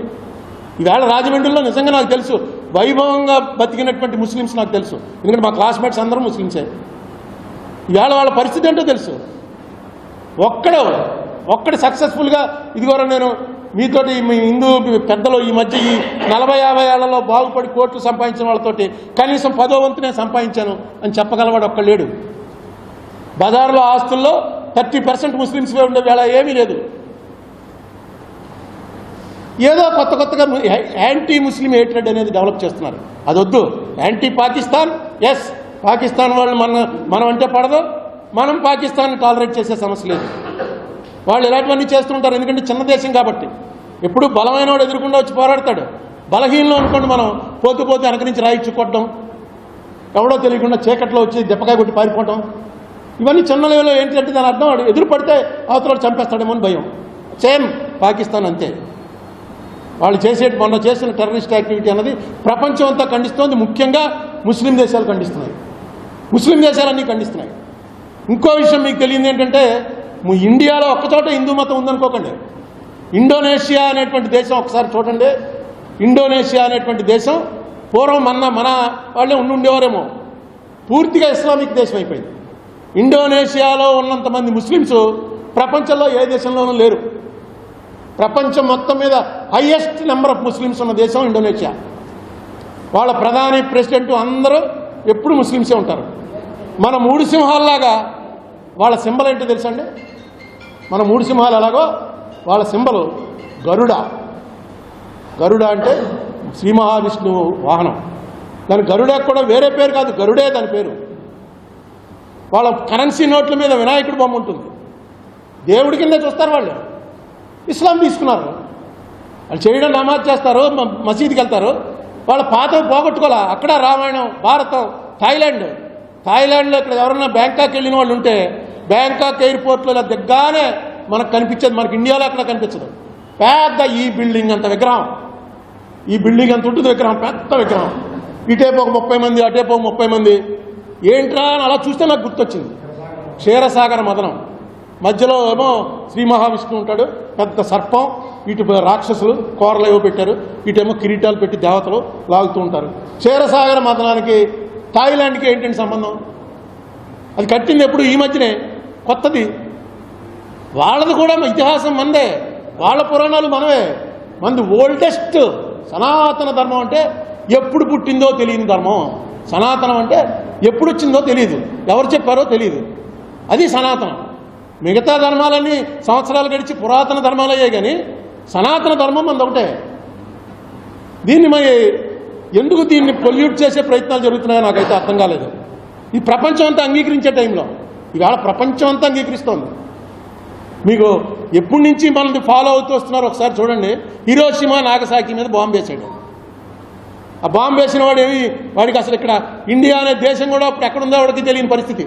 ఈవేళ రాజమండ్రిలో నిజంగా నాకు తెలుసు వైభవంగా బతికినటువంటి ముస్లిమ్స్ నాకు తెలుసు, ఎందుకంటే మా క్లాస్మేట్స్ అందరూ ముస్లిమ్సే. ఈవేళ వాళ్ళ పరిస్థితి ఏంటో తెలుసు. ఒక్కడు సక్సెస్ఫుల్గా ఇదిగోరా నేను మీతోటి మీ హిందూ పెద్దలు ఈ మధ్య ఈ 40-50 ఏళ్లలో బాగుపడి కోట్లు సంపాదించిన వాళ్ళతోటి కనీసం 10వ వంతు నేను సంపాదించాను అని చెప్పగలవాడు ఒక్కడు లేడు. బజార్లో ఆస్తుల్లో 30% ముస్లిమ్స్వే ఉండే వేళ ఏమీ లేదు. ఏదో కొత్తగా యాంటీ ముస్లిం హేట్రెడ్ అనేది డెవలప్ చేస్తున్నారు. అదొద్దు. యాంటీ పాకిస్తాన్, ఎస్, పాకిస్తాన్ వాళ్ళు మనం అంటే పడదు, మనం పాకిస్తాన్ని టాలరేట్ చేసే సమస్య లేదు. వాళ్ళు ఇలాంటివన్నీ చేస్తుంటారు, ఎందుకంటే చిన్న దేశం కాబట్టి. ఎప్పుడు బలమైన వాడు ఎదురుకుండా వచ్చి పోరాడతాడు. బలహీనలో అనుకోండి మనం పోతూ వెనక నుంచి రాయిచ్చు కొట్టడం, ఎవడో తెలియకుండా చీకట్లో వచ్చి దెప్పకాయ కొట్టి పారిపోవటం, ఇవన్నీ చిన్న లెవెల్లో ఏంటంటే దాని అర్థం వాడు ఎదురు పడితే అవతల చంపేస్తాడేమో అని భయం. సేమ్ పాకిస్తాన్ అంతే. వాళ్ళు మొన్న చేసిన టెర్రరిస్ట్ యాక్టివిటీ అన్నది ప్రపంచం అంతా ఖండిస్తోంది. ముఖ్యంగా ముస్లిం దేశాలు ఖండిస్తున్నాయి, ముస్లిం దేశాలన్నీ ఖండిస్తున్నాయి. ఇంకో విషయం మీకు తెలియదు ఏంటంటే, ఇండియాలో ఒక్కచోట హిందూ మతం ఉందనుకోకండి. ఇండోనేషియా అనేటువంటి దేశం ఒకసారి చూడండి. ఇండోనేషియా అనేటువంటి దేశం పూర్వం మన వాళ్ళే ఉండేవారేమో, పూర్తిగా ఇస్లామిక్ దేశం అయిపోయింది. ఇండోనేషియాలో ఉన్నంతమంది ముస్లిమ్స్ ప్రపంచంలో ఏ దేశంలోనూ లేరు. ప్రపంచం మొత్తం మీద హైయెస్ట్ నెంబర్ ఆఫ్ ముస్లిమ్స్ ఉన్న దేశం ఇండోనేషియా. వాళ్ళ ప్రధాని, ప్రెసిడెంట్ అందరూ ఎప్పుడు ముస్లిమ్సే ఉంటారు. మన 3 సింహాలలాగా వాళ్ళ సింబల్ ఏంటో తెలుసా అండి? మన 3 సింహాలు ఎలాగో వాళ్ళ సింబల్ గరుడ. గరుడ అంటే శ్రీ మహావిష్ణువు వాహనం. దాని గరుడ కూడా వేరే పేరు కాదు, గరుడే దాని పేరు. వాళ్ళ కరెన్సీ నోట్ల మీద వినాయకుడి బొమ్మ ఉంటుంది. దేవుడి కింద చూస్తారు వాళ్ళు. ఇస్లాం తీసుకున్నారు. వాళ్ళు చేయడం నమాజ్ చేస్తారు, మసీదుకి వెళ్తారు. వాళ్ళ పాత పోగొట్టుకోలే. అక్కడ రామాయణం, భారతం, థాయిలాండ్లో ఇక్కడ ఎవరన్నా బ్యాంకాక్ వెళ్ళిన వాళ్ళు ఉంటే బ్యాంకాక్ ఎయిర్పోర్ట్లో దిగ్గానే మనకు కనిపించేది, మనకి ఇండియాలో అక్కడ కనిపించదు. పెద్ద ఈ బిల్డింగ్ అంత విగ్రహం, ఈ బిల్డింగ్ అంత ఉంటుంది విగ్రహం, పెద్ద విగ్రహం. ఇటేపు ఒక 30 మంది, అటేపు ఒక 30 మంది. ఏంట్రా అని అలా చూస్తే నాకు గుర్తొచ్చింది క్షీరసాగర మదనం. మధ్యలో ఏమో శ్రీ మహావిష్ణువు ఉంటాడు, పెద్ద సర్పం, ఇటు రాక్షసులు కూరలు ఏవో పెట్టారు, ఇటేమో కిరీటాలు పెట్టి దేవతలు లాగుతూ ఉంటారు. క్షీరసాగర మదనానికి థాయిలాండ్కి ఏంటంటే సంబంధం? అది కట్టింది ఎప్పుడు ఈ మధ్యనే, కొత్తది. వాళ్ళది కూడా ఇతిహాసం మందే, వాళ్ళ పురాణాలు మనవే. మంది ఓల్డెస్ట్ సనాతన ధర్మం అంటే ఎప్పుడు పుట్టిందో తెలియని ధర్మం. సనాతనం అంటే ఎప్పుడు వచ్చిందో తెలియదు, ఎవరు చెప్పారో తెలియదు. అది సనాతనం. మిగతా ధర్మాలన్నీ సంవత్సరాలు గడిచి పురాతన ధర్మాలు అయ్యాయి, కానీ సనాతన ధర్మం మనది ఒకటే. దీన్ని మరి ఎందుకు దీన్ని పొల్యూట్ చేసే ప్రయత్నాలు జరుగుతున్నాయో నాకైతే అర్థం కాలేదు. ఈ ప్రపంచం అంతా అంగీకరించే టైంలో ఇవాళ ప్రపంచం అంతా అంగీకరిస్తోంది. మీకు ఎప్పటి నుంచి మనది ఫాలో అవుతూ వస్తున్నారు ఒకసారి చూడండి. హిరోషిమా నాగసాకి మీద బాంబు వేసాడు. ఆ బాంబు వేసిన వాడికి అసలు ఇక్కడ ఇండియా అనే దేశం కూడా ఇప్పుడు ఎక్కడుందో వాడికి తెలియని పరిస్థితి.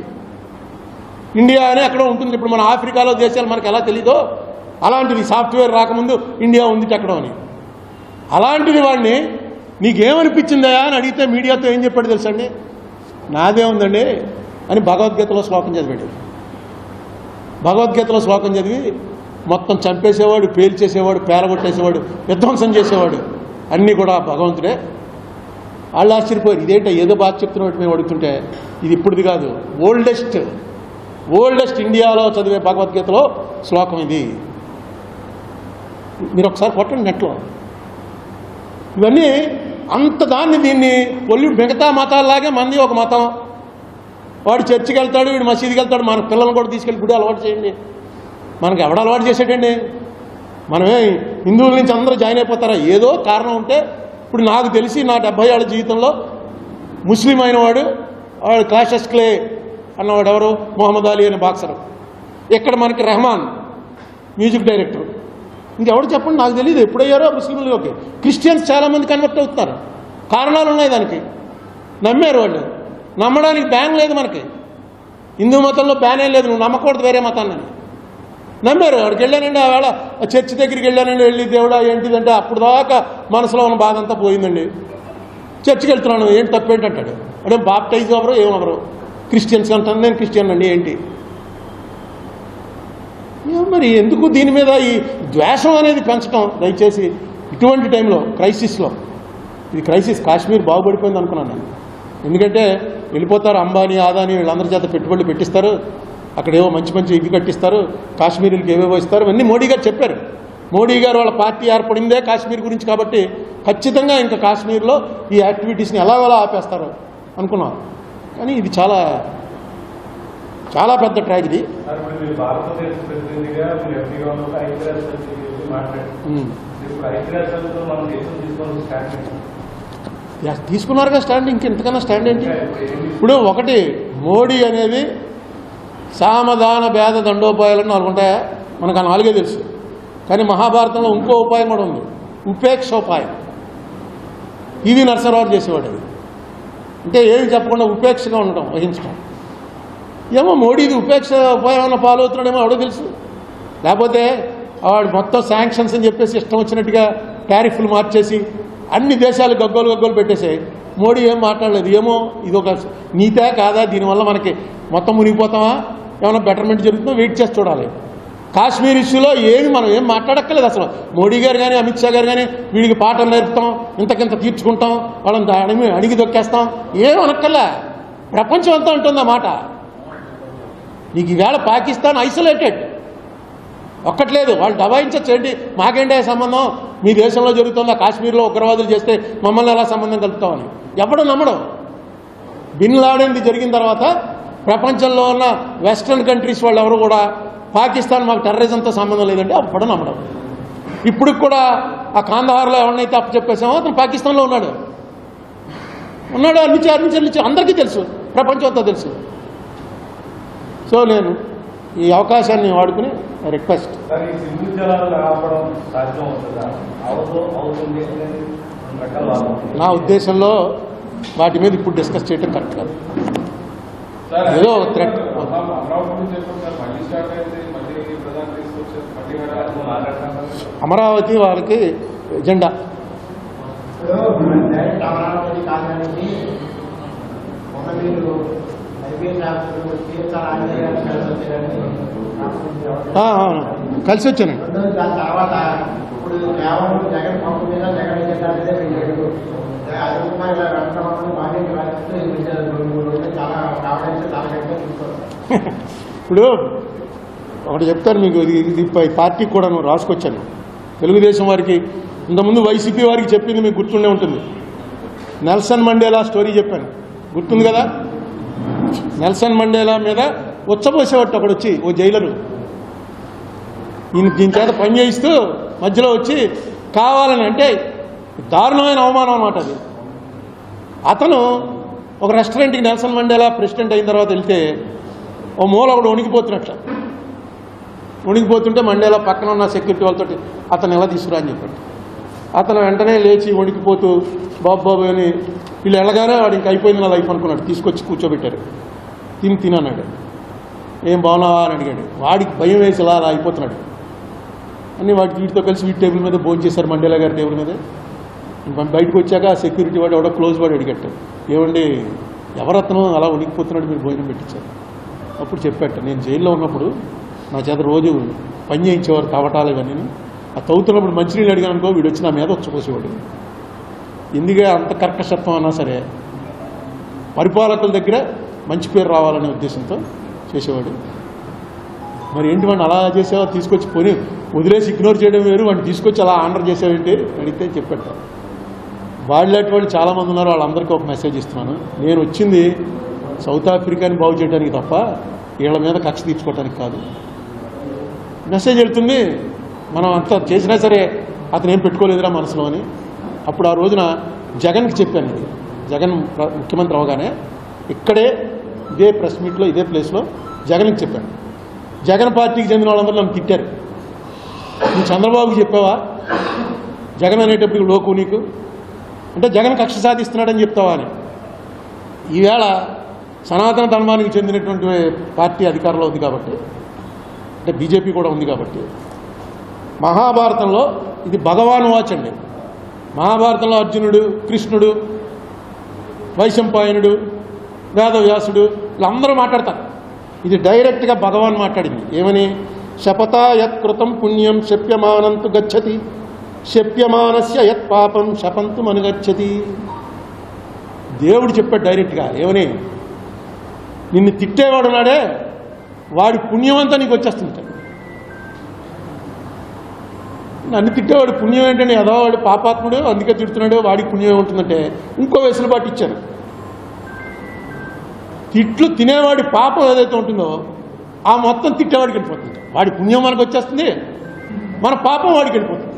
ఇండియా అనే ఎక్కడో ఉంటుంది. ఇప్పుడు మన ఆఫ్రికాలో దేశాలు మనకు ఎలా తెలీదో అలాంటిది సాఫ్ట్వేర్ రాకముందు ఇండియా ఉంది ఎక్కడో అని. అలాంటిది వాడిని నీకేమనిపించిందా అని అడిగితే మీడియాతో ఏం చెప్పాడు తెలుసండి? నాదే ఉందండి అని భగవద్గీతలో శ్లోకం చదివాడు. భగవద్గీతలో శ్లోకం చదివి మొత్తం చంపేసేవాడు, పేల్చేసేవాడు, పేలగొట్టేసేవాడు, విధ్వంసం చేసేవాడు అన్నీ కూడా భగవంతుడే. వాళ్ళు ఆశ్చర్యపోయారు, ఇదేంటో ఏదో బాగా చెప్తున్నట్టు మేము అడుగుతుంటే ఇది ఇప్పుడుది కాదు, ఓల్డెస్ట్ ఇండియాలో చదివే భగవద్గీతలో శ్లోకం ఇది. మీరు ఒకసారి కొట్టండి నెట్లో. ఇవన్నీ అంత దీన్ని మిగతా మతాల్లాగే మంది ఒక మతం. వాడు చర్చికి వెళ్తాడు, వీడు మసీదుకి వెళ్తాడు. మన పిల్లల్ని కూడా తీసుకెళ్ళి గుడి అలవాటు చేయండి. మనకు ఎవడు అలవాటు చేసాడండి? మనమే హిందువుల నుంచి అందరూ జాయిన్ అయిపోతారా? ఏదో కారణం ఉంటే. ఇప్పుడు నాకు తెలిసి నా 70 ఏళ్ల జీవితంలో ముస్లిం అయిన వాడు క్లాషెస్ క్లే అన్నవాడు ఎవరు? మొహమ్మద్ అలీ అనే బాక్సరు. ఇక్కడ మనకి రెహమాన్ మ్యూజిక్ డైరెక్టర్. ఇంకెవరు చెప్పండి, నాకు తెలియదు ఎప్పుడయ్యారో ముస్లింలోకి. క్రిస్టియన్స్ చాలామంది కన్వర్ట్ అవుతున్నారు. కారణాలు ఉన్నాయి దానికి. నమ్మారు వాళ్ళు. నమ్మడానికి బ్యాన్ లేదు మనకి. హిందూ మతంలో బ్యాన్ ఏం లేదు, నువ్వు నమ్మకూడదు వేరే మతాన్ని. నమ్మారు. అక్కడికి వెళ్ళానండి, ఆవేళ చర్చి దగ్గరికి వెళ్ళానండి, వెళ్ళి దేవుడా ఏంటిదంటే అప్పుడు దాకా మనసులో ఉన్న బాధ అంతా పోయిందండి. చర్చికి వెళ్తున్నాను, ఏంటి తప్పేంటంటాడు. అంటే బాప్టైజ్ ఎవరు ఏమవరు, క్రిస్టియన్స్ అంటాను, నేను క్రిస్టియన్ అండి ఏంటి. మరి ఎందుకు దీని మీద ఈ ద్వేషం అనేది పెంచడం? దయచేసి ఇటువంటి టైంలో క్రైసిస్లో, ఇది క్రైసిస్, కాశ్మీర్ బాగుపడిపోయింది అనుకున్నాను నేను. ఎందుకంటే వెళ్ళిపోతారు అంబానీ ఆదానీ వీళ్ళందరి చేత పెట్టుబడులు పెట్టిస్తారు, అక్కడేవో మంచి మంచి ఇవి కట్టిస్తారు, కాశ్మీరీలకు ఏవేవో ఇస్తారు. ఇవన్నీ మోడీ గారు చెప్పారు. మోడీ గారు వాళ్ళ పార్టీ ఏర్పడిందే కాశ్మీర్ గురించి కాబట్టి ఖచ్చితంగా ఇంకా కాశ్మీర్లో ఈ యాక్టివిటీస్ని ఎలాగోలా ఆపేస్తారు అనుకున్నాం. కానీ ఇది చాలా చాలా పెద్ద ట్రాజడీ. తీసుకున్నారుగా స్టాండ్, ఇంకెంతకన్నా స్టాండ్ ఏంటి? ఇప్పుడు ఒకటి, మోడీ అనేది సామధాన భేద దండోపాయాలని 4 ఉంటాయా? మనకు ఆ 4 తెలుసు. కానీ మహాభారతంలో ఇంకో ఉపాయం కూడా ఉంది, ఉపేక్షోపాయం. పివి నరసింహారావు చేసేవాడు అది. అంటే ఏమి చెప్పకుండా ఉపేక్షగా ఉండటం, వహించడం. ఏమో మోడీది ఉపేక్ష ఉపాయం అన్న ఫాలో అవుతున్నాడేమో ఎవడో తెలుసు. లేకపోతే వాడు మొత్తం శాంక్షన్స్ అని చెప్పేసి ఇష్టం వచ్చినట్టుగా టారిఫ్లు మార్చేసి అన్ని దేశాలు గగ్గోలు పెట్టేసాయి. మోడీ ఏం మాట్లాడలేదు. ఏమో ఇదొక నీతే కాదా, దీనివల్ల మనకి మొత్తం మునిగిపోతామా, ఏమైనా బెటర్మెంట్ జరుగుతుందో వెయిట్ చేసి చూడాలి. కాశ్మీర్ ఇష్యూలో మనం ఏం మాట్లాడక్కర్లేదు అసలు. మోడీ గారు కానీ అమిత్ షా గారు కానీ వీడికి పాఠం నేర్పుతాం, ఇంతకింత తీర్చుకుంటాం, వాళ్ళని అడిగి దొక్కేస్తాం, ఏం అనక్కర్లే. ప్రపంచం అంతా ఉంటుంది ఆ మాట. నీకు ఈవేళ పాకిస్తాన్ ఐసోలేటెడ్, ఒక్కట్లేదు. వాళ్ళు దబాయించండి, మాకేంటే సంబంధం, మీ దేశంలో జరుగుతుందా, కాశ్మీర్లో ఉగ్రవాదులు చేస్తే మమ్మల్ని ఎలా సంబంధం కలుపుతామని ఎవడో నమ్మడం. బిన్ లాడెన్ది జరిగిన తర్వాత ప్రపంచంలో ఉన్న వెస్ట్రన్ కంట్రీస్ వాళ్ళు ఎవరు కూడా పాకిస్తాన్ మాకు టెర్రరిజంతో సంబంధం లేదంటే అప్పుడు నమ్మడం. ఇప్పుడు కూడా ఆ కాందహార్లో ఎవరినైతే అప్పచెప్పేసామో అతను పాకిస్తాన్లో ఉన్నాడు. అన్ని అందరికీ తెలుసు, ప్రపంచం అంతా తెలుసు. సో నేను ఈ అవకాశాన్ని వాడుకుని రిక్వెస్ట్, నా ఉద్దేశంలో వాటి మీద ఇప్పుడు డిస్కస్ చేయడం కరెక్ట్ కాదు. ఏదో థ్రెట్. అమరావతి వారికి ఎజెండా. కలిసి వచ్చానండి. ఇప్పుడు ఒకటి చెప్తాను మీకు, ఇది పార్టీ కూడా రాసుకొచ్చాను. తెలుగుదేశం వారికి ఇంతకుముందు వైసీపీ వారికి చెప్పింది మీకు గుర్తుండే ఉంటుంది. నెల్సన్ మండేలా స్టోరీ చెప్పాను, గుర్తుంది కదా. నెల్సన్ మండేలా మీద ఉచ్చబోసేవాడు ఒకడు వచ్చి, ఓ జైలరు, దీని చేత పని చేయిస్తూ మధ్యలో వచ్చి కావాలని, అంటే దారుణమైన అవమానం అన్నమాట అది. అతను ఒక రెస్టారెంట్కి నెల్సన్ మండేలా ప్రెసిడెంట్ అయిన తర్వాత వెళ్తే ఓ మూల ఒకడు వణికిపోతుంటే మండేలా పక్కన ఉన్న సెక్యూరిటీ వాళ్ళతో అతను ఎలా తీసుకురా అని చెప్పాడు. అతను వెంటనే లేచి వణికిపోతూ బాబు అని వీళ్ళు వెళ్ళగానే వాడు ఇంక అయిపోయింది నా లైఫ్ అనుకున్నాడు. తీసుకొచ్చి కూర్చోబెట్టారు. తినన్నాడు. ఏం బాగున్నావా అని అడిగాడు. వాడికి భయం వేసి ఇలా అయిపోతున్నాడు అని వీటితో కలిసి వీటి టేబుల్ మీద భోజనం చేశారు, మండేలా గారి టేబుల్ మీద. బయటకు వచ్చాక ఆ సెక్యూరిటీ వాడు ఎవడో క్లోజ్ వాడు అడిగట్టు, ఏమండి ఎవరతను అలా వణికిపోతున్నాడు, మీరు భోజనం పెట్టించారు. అప్పుడు చెప్పాట, నేను జైల్లో ఉన్నప్పుడు నా చేత రోజు పని చేయించేవారు తవ్వటాలు ఇవన్నీ. ఆ తవ్వుతున్నప్పుడు మంచినీళ్ళు అడిగాను అనుకో, వీడు వచ్చి నా మీద వచ్చపోసేవాడు. ఎందుకే అంత కర్కశత్వం అన్నా సరే పరిపాలకుల దగ్గర మంచి పేరు రావాలనే ఉద్దేశంతో చేసేవాడు. మరి ఏంటి వాడిని అలా చేసావో, తీసుకొచ్చి పోనీ వదిలేసి ఇగ్నోర్ చేయడం వేరు, వాడిని తీసుకొచ్చి అలా ఆర్డర్ చేసావేంటి అడిగితే చెప్పాట. వాళ్ళేటి వాళ్ళు చాలామంది ఉన్నారు, వాళ్ళందరికీ ఒక మెసేజ్ ఇస్తున్నాను. నేను వచ్చింది సౌత్ ఆఫ్రికాని బాగు చేయడానికి తప్ప వీళ్ళ మీద కక్ష తీర్చుకోవడానికి కాదు. మెసేజ్ వెళ్తుంది. మనం అంత చేసినా సరే అతను ఏం పెట్టుకోలేదురా మనసులో అని. అప్పుడు ఆ రోజున జగన్కి చెప్పాను. ఇది జగన్ ముఖ్యమంత్రి అవగానే ఇక్కడే ఇదే ప్రెస్ మీట్లో ఇదే ప్లేస్లో జగన్కి చెప్పాను. జగన్ పార్టీకి చెందిన వాళ్ళందరూ నన్ను తిట్టారు. నువ్వు చంద్రబాబుకి చెప్పావా జగన్ అనేటప్పుడు లోకు నీకు అంటే జగన్ కక్ష సాధిస్తున్నాడని చెప్తావా అని. ఈవేళ సనాతన ధర్మానికి చెందినటువంటి పార్టీ అధికారంలో ఉంది కాబట్టి, అంటే బీజేపీ కూడా ఉంది కాబట్టి, మహాభారతంలో ఇది భగవాన్ వాచ్ అండి. మహాభారతంలో అర్జునుడు, కృష్ణుడు, వైశంపాయనుడు, వేదవ్యాసుడు వీళ్ళందరూ మాట్లాడతారు. ఇది డైరెక్ట్గా భగవాన్ మాట్లాడింది. ఏమని? శపథా యత్కృతం పుణ్యం శప్యమానంతు గచ్చతి, శప్యమానస్య యత్ పాపం శపంతు మనుగచ్చతి. దేవుడు చెప్పాడు డైరెక్ట్గా. ఏమని? నిన్ను తిట్టేవాడు నాడే వాడి పుణ్యమంతా నీకు వచ్చేస్తుంది. నన్ను తిట్టేవాడు పుణ్యం ఏంటంటే ఏదో వాడు పాపాత్ముడు అందుకే తిడుతున్నాడు వాడికి పుణ్యం ఏముంటుందంటే ఇంకో వెసులుబాటు ఇచ్చాను. తిట్లు తినేవాడి పాపం ఏదైతే ఉంటుందో ఆ మొత్తం తిట్టేవాడికి వెళ్ళిపోతుంది. వాడి పుణ్యం మనకు వచ్చేస్తుంది, మన పాపం వాడికి వెళ్ళిపోతుంది.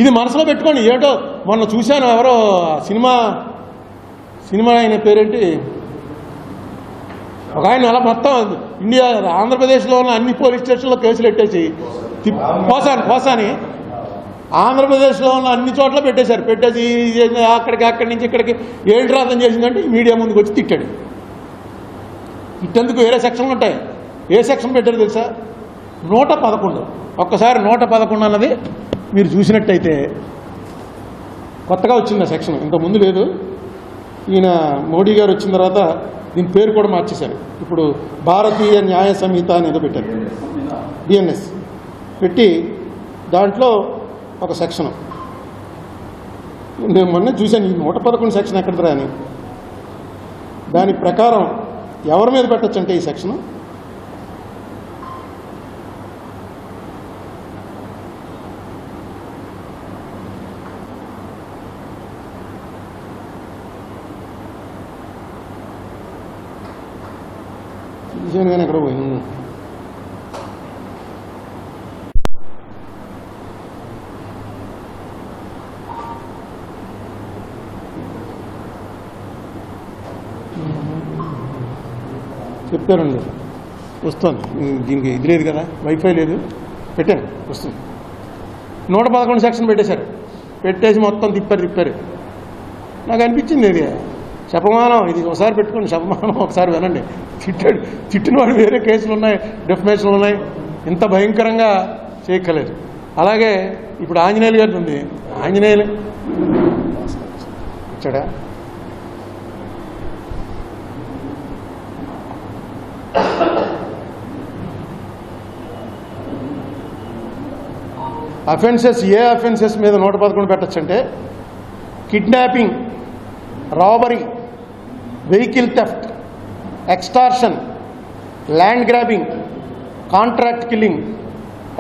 ఇది మనసులో పెట్టుకోండి. ఏటో మొన్న చూశాను, ఎవరో సినిమా ఆయన పేరేంటి, ఒక ఆయన అలా మొత్తం ఇండియా ఆంధ్రప్రదేశ్లో ఉన్న అన్ని పోలీస్ స్టేషన్లో కేసులు పెట్టేసి పోసాని ఆంధ్రప్రదేశ్లో ఉన్న అన్ని చోట్ల పెట్టేసి అక్కడి నుంచి ఇక్కడికి ఏంటి రాతం చేసిందంటే మీడియా ముందుకు వచ్చి తిట్టాడు. తిట్టేందుకు వేరే సెక్షన్లు ఉంటాయి. ఏ సెక్షన్ పెట్టారు తెలుసా? 111. ఒక్కసారి 111 అన్నది మీరు చూసినట్టయితే కొత్తగా వచ్చింది ఆ సెక్షన్, ఇంతకుముందు లేదు. ఈయన మోడీ గారు వచ్చిన తర్వాత దీని పేరు కూడా మార్చేశారు. ఇప్పుడు భారతీయ న్యాయ సంహిత అనేది పెట్టారు, బిఎన్ఎస్ పెట్టి దాంట్లో ఒక సెక్షను నేను మొన్న చూశాను. ఈ 111 సెక్షన్ ఎక్కడరా అని. దాని ప్రకారం ఎవరి మీద పెట్టచ్చు అంటే ఈ సెక్షను కానీ ఎక్కడ పోయింది. చెప్తారండి, వస్తుంది. దీనికి ఇది లేదు కదా, వైఫై లేదు, పెట్టాను, వస్తుంది. 111 సెక్షన్ పెట్టేశారు. పెట్టేసి మొత్తం తిప్పారు. నాకు అనిపించింది ఇది శపమానం. ఇది ఒకసారి పెట్టుకోండి, శపమానం ఒకసారి వినండి. తిట్టిన వాడు వేరే కేసులు ఉన్నాయి, డెఫమేషన్లు ఉన్నాయి. ఇంత భయంకరంగా చేయక్కలేదు. అలాగే ఇప్పుడు ఆంజనేయులు గారి ఉంది. ఆంజనేయులు ఇచ్చాడా? అఫెన్సెస్, ఏ అఫెన్సెస్ మీద 111 పెట్టచ్చంటే kidnapping, robbery, vehicle theft, extortion, land grabbing, contract killing,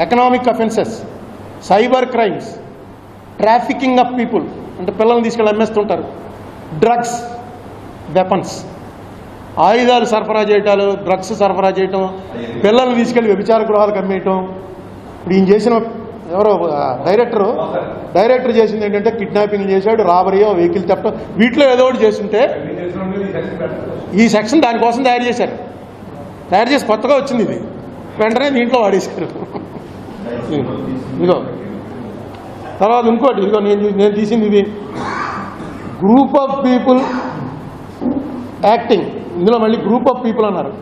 economic offences, cyber crimes, trafficking of people అంటే పిల్లల్ని తీసుకెళ్ళి అమ్మేస్తుంటారు, డ్రగ్స్, వెపన్స్, ఆయుధాలు సరఫరా చేయటాలు, డ్రగ్స్ సరఫరా చేయటం, పిల్లల్ని తీసుకెళ్ళి వ్యభిచార గృహాలకు అమ్మేయటం. ఇప్పుడు ఈయన చేసిన ఎవరో డైరెక్టర్ చేసింది ఏంటంటే కిడ్నాపింగ్ చేశాడు, రాబరీయో, వెహికల్ థెఫ్ట్, వీటిలో ఏదో ఒకటి చేస్తుంటే ఈ సెక్షన్ దానికోసం తయారు చేసి కొత్తగా వచ్చింది. ఇది వెంటనే దీంట్లో వాడేశారు. ఇదిగో తర్వాత ఇంకోటి, ఇదిగో నేను తీసింది ఇది గ్రూప్ ఆఫ్ పీపుల్ యాక్టింగ్. ఇందులో మళ్ళీ గ్రూప్ ఆఫ్ పీపుల్ అన్నారు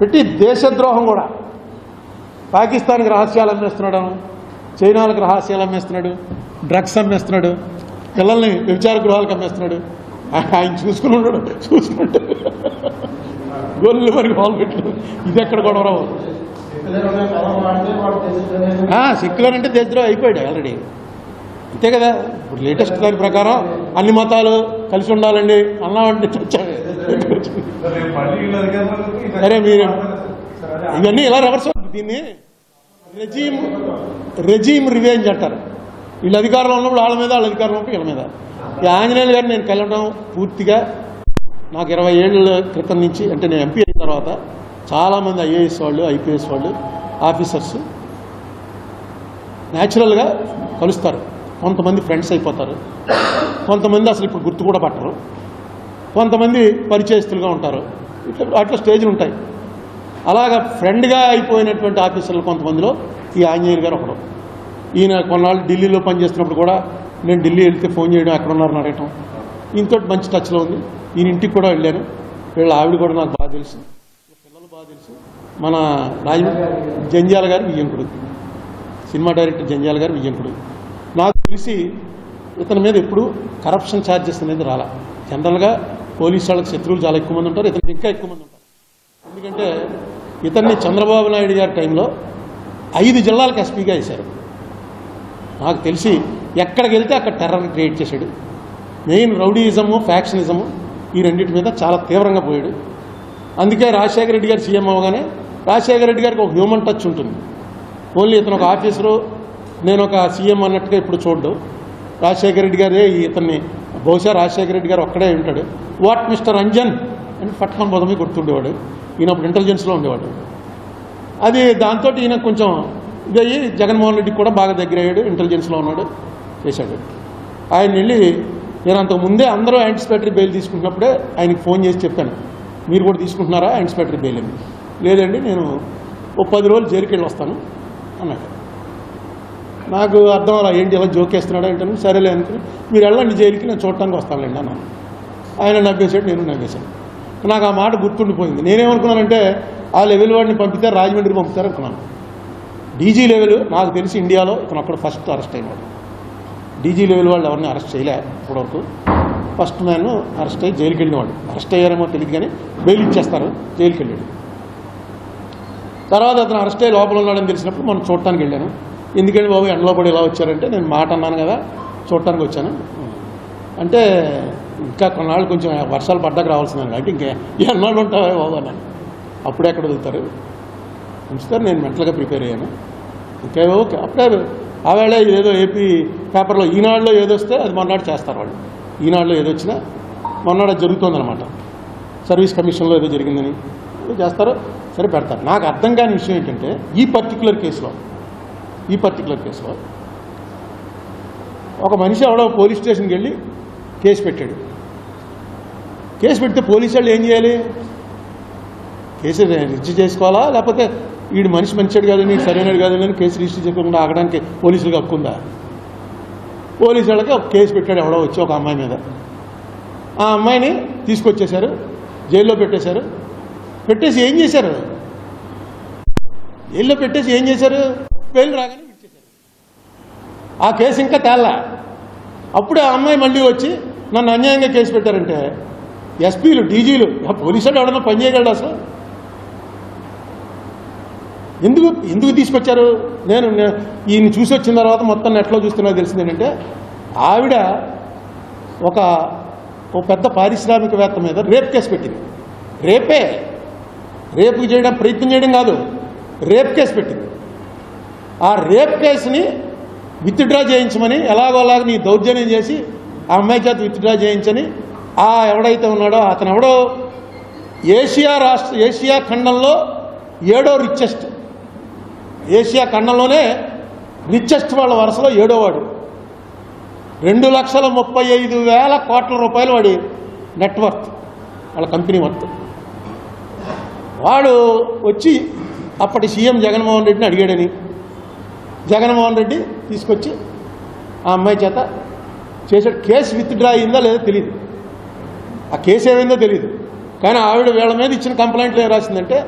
పెట్టి దేశద్రోహం కూడా. పాకిస్తాన్కి రహస్యాలు అమ్మేస్తున్నాడు, చైనాలకు రహస్యాలు అమ్మేస్తున్నాడు, డ్రగ్స్ అమ్మేస్తున్నాడు, పిల్లల్ని వ్యభిచార గృహాలకు అమ్మేస్తున్నాడు. ఆయన చూసుకుంటాడు గొల్లు మరి మొదలు పెట్టాడు. ఇది ఎక్కడ గొడవ? సెక్యులర్ అంటే దేశద్రోహం అయిపోయాడు ఆల్రెడీ, అంతే కదా. ఇప్పుడు లేటెస్ట్ దాని ప్రకారం అన్ని మతాలు కలిసి ఉండాలండి అన్నామంటే చచ్చాడు. సరే మీరు ఇవన్నీ ఇలా రివర్స్. దీన్ని రెజీమ్ రివెంజ్ అంటారు. వీళ్ళు అధికారంలో ఉన్నప్పుడు వాళ్ళ మీద, వాళ్ళ అధికారంలో ఉన్నప్పుడు వీళ్ళ మీద. ఈ ఆంజనేయులు గారిని నేను కలవడం పూర్తిగా నాకు 20 ఏళ్ళ క్రితం నుంచి, అంటే నేను ఎంపీ అయిన తర్వాత చాలామంది ఐఏఎస్ వాళ్ళు, ఐపీఎస్ వాళ్ళు, ఆఫీసర్స్ న్యాచురల్గా కలుస్తారు. కొంతమంది ఫ్రెండ్స్ అయిపోతారు, కొంతమంది అసలు ఇప్పుడు గుర్తు కూడా పట్టరు, కొంతమంది పరిచయస్తులుగా ఉంటారు. అట్లా స్టేజ్లు ఉంటాయి. అలాగా ఫ్రెండ్గా అయిపోయినటువంటి ఆఫీసర్లు కొంతమందిలో ఈ ఆంజనేయులు గారు ఒకడు. ఈయన కొన్నాళ్ళు ఢిల్లీలో పనిచేస్తున్నప్పుడు కూడా నేను ఢిల్లీ వెళ్తే ఫోన్ చేయడం, ఎక్కడ ఉన్నారని అడగటం, ఈయనతో మంచి టచ్లో ఉంది. ఈయన ఇంటికి కూడా వెళ్ళాను. వీళ్ళ ఆవిడ కూడా నాకు బాగా తెలుసు, పిల్లలు బాగా తెలుసు. మన జంజాల గారు వియ్యంకుడు, సినిమా డైరెక్టర్ జంజాల గారు వియ్యంకుడు. నాకు తెలిసి ఇతని మీద ఎప్పుడు కరప్షన్ ఛార్జెస్ అనేది రాలా. జనరల్గా పోలీసు వాళ్ళకి శత్రువులు చాలా ఎక్కువ మంది ఉంటారు, ఇతనికి ఇంకా ఎక్కువ మంది ఉంటారు. ఎందుకంటే ఇతన్ని చంద్రబాబు నాయుడు గారి టైంలో 5 జిల్లాలకు ఎస్పీగా వేశారు. నాకు తెలిసి ఎక్కడికి వెళ్తే అక్కడ టెర్రర్ క్రియేట్ చేశాడు. మెయిన్ రౌడీయిజము, ఫ్యాక్షనిజము ఈ రెండింటి మీద చాలా తీవ్రంగా పోయాడు. అందుకే రాజశేఖర రెడ్డి గారు సీఎం అవగానే రాజశేఖర రెడ్డి గారికి ఒక హ్యూమన్ టచ్ ఉంటుంది. ఓన్లీ ఇతను ఒక ఆఫీసరు, నేను ఒక సీఎం అన్నట్టుగా ఇప్పుడు చూడ్డు. రాజశేఖర రెడ్డి గారే ఇతన్ని, బహుశా రాజశేఖర రెడ్డి గారు ఒక్కడే ఉంటాడు. వాట్ మిస్టర్ అంజన్ అని పట్టుకొని బొదమి గుర్తుండేవాడు. ఈయన అప్పుడు ఇంటెలిజెన్స్లో ఉండేవాడు. అది దాంతో ఈయన కొంచెం ఇదయ్యి జగన్మోహన్ రెడ్డికి కూడా బాగా దగ్గర అయ్యాడు, ఇంటెలిజెన్స్లో ఉన్నాడు, చేశాడు. ఆయన వెళ్ళి నేను అంతకు ముందే అందరూ యాంటిసిపేటరీ బెయిల్ తీసుకుంటున్నప్పుడే ఆయనకి ఫోన్ చేసి చెప్పాను, మీరు కూడా తీసుకుంటున్నారా యాంటిసిపేటరీ బెయిల్ అని. లేదండి, నేను ఓ 10 రోజులు జైలుకి వెళ్ళి వస్తాను అన్నాడు. నాకు అర్థం అలా ఏంటి ఎలా జోకేస్తున్నాడు అంటే, సరేలే అనుకుని మీరు వెళ్ళండి జైలుకి, నేను చూడటానికి వస్తానులేండి అన్నాను. ఆయన నవ్వేశాడు, నేను నవ్వేశాను. నాకు ఆ మాట గుర్తుండిపోయింది. నేనేమనుకున్నానంటే ఆ లెవెల్ వాడిని పంపితే రాజమండ్రి పంపుతారు అనుకున్నాను. డీజీ లెవెల్ నాకు తెలిసి ఇండియాలో ఇతను అక్కడ ఫస్ట్ అరెస్ట్ అయినాడు. డీజీ లెవెల్ వాళ్ళు ఎవరిని అరెస్ట్ చేయలే ఇప్పటివరకు. ఫస్ట్ మ్యాన్ అరెస్ట్ అయ్యి జైలుకి వెళ్ళినవాడు. అరెస్ట్ అయ్యారేమో తెలియదు కానీ బెయిల్ ఇచ్చేస్తారు, జైలుకి వెళ్ళాడు. తర్వాత అతను అరెస్ట్ అయ్యి లోపల ఉన్నాడని తెలిసినప్పుడు మనం చూడటానికి వెళ్ళాను. ఎందుకంటే బాబు ఎండలో పడి ఇలా వచ్చారంటే, నేను మాట అన్నాను కదా చూడటానికి వచ్చాను అంటే, ఇంకా కొన్నాళ్ళు కొంచెం వర్షాలు పడ్డాక రావాల్సిందని అంటే ఇంకా ఎన్నాళ్ళు ఉంటావా బాబు అన్నాను. అప్పుడే ఎక్కడ వదులుతారు, ఉంచుతారు. నేను మెంటల్గా ప్రిపేర్ అయ్యాను. ఇంకా ఓకే అప్పుడే ఆవేళ ఏదో ఏపీ పేపర్లో ఈనాడులో ఏదొస్తే అది మొన్ననాడు చేస్తారు వాళ్ళు. ఈనాడులో ఏదొచ్చినా మొన్ననాడు అది జరుగుతుందన్నమాట. సర్వీస్ కమిషన్లో ఏదో జరిగిందని చేస్తారు, సరే పెడతారు. నాకు అర్థం కాని విషయం ఏంటంటే ఈ పర్టికులర్ కేసులో ఒక మనిషి ఎవడో పోలీస్ స్టేషన్కి వెళ్ళి కేసు పెట్టాడు. కేసు పెడితే పోలీసు వాళ్ళు ఏం చేయాలి? కేసు రిజిస్టర్ చేసుకోవాలా, లేకపోతే వీడు మనిషి మంచివాడు కాదని సరైనడు కాదని కేసు రిజిస్టర్ చేయకుండా ఆగడానికి పోలీసులకు హక్కు ఉందా? పోలీసు వాళ్ళకి ఒక కేసు పెట్టాడు ఎవడో వచ్చి ఒక అమ్మాయి మీద. ఆ అమ్మాయిని తీసుకొచ్చేశారు, జైల్లో పెట్టేశారు. పెట్టేసి ఏం చేశారు? జైల్లో పెట్టేసి ఏం చేశారు? బెయిల్ రాగానే విడిచేశారు. ఆ కేసు ఇంకా తేల్లా. అప్పుడే ఆ అమ్మాయి మళ్ళీ వచ్చి నన్ను అన్యాయంగా కేసు పెట్టారంటే ఎస్పీలు, డీజీలు, పోలీసు వాళ్ళు ఎవడన్నా పని చేయగలడు అసలు? ఎందుకు తీసుకొచ్చారు? నేను ఈయన చూసి వచ్చిన తర్వాత మొత్తం నెట్లో చూస్తున్నా తెలిసింది ఏంటంటే, ఆవిడ ఒక పెద్ద పారిశ్రామికవేత్త మీద రేప్ కేసు పెట్టింది. రేపు చేయడం ప్రయత్నం చేయడం కాదు, రేప్ కేసు పెట్టింది. ఆ రేప్ కేసుని విత్డ్రా చేయించమని ఎలాగోలాగా నీ దౌర్జన్యం చేసి ఆ అమ్మాయి చేత విత్డ్రా చేయించని ఆ ఎవడైతే ఉన్నాడో అతను ఎవడో ఏషియా ఖండంలో 7వ రిచెస్ట్, ఏషియా ఖండంలోనే రిచెస్ట్ వాళ్ళ వరుసలో 7వ వాడు. 2,35,000 కోట్ల రూపాయలు వాడి నెట్వర్త్, వాళ్ళ కంపెనీ వర్త్. వాడు వచ్చి అప్పటి సీఎం జగన్మోహన్ రెడ్డిని అడిగాడని, జగన్మోహన్ రెడ్డి తీసుకొచ్చి ఆ అమ్మాయి చేత చేసాడు. కేసు విత్డ్రా అయిందా లేదో తెలియదు, ఆ కేసు ఏమైందో తెలియదు. కానీ ఆవిడ వీళ్ళ మీద ఇచ్చిన కంప్లైంట్లు ఏం రాసిందంటే,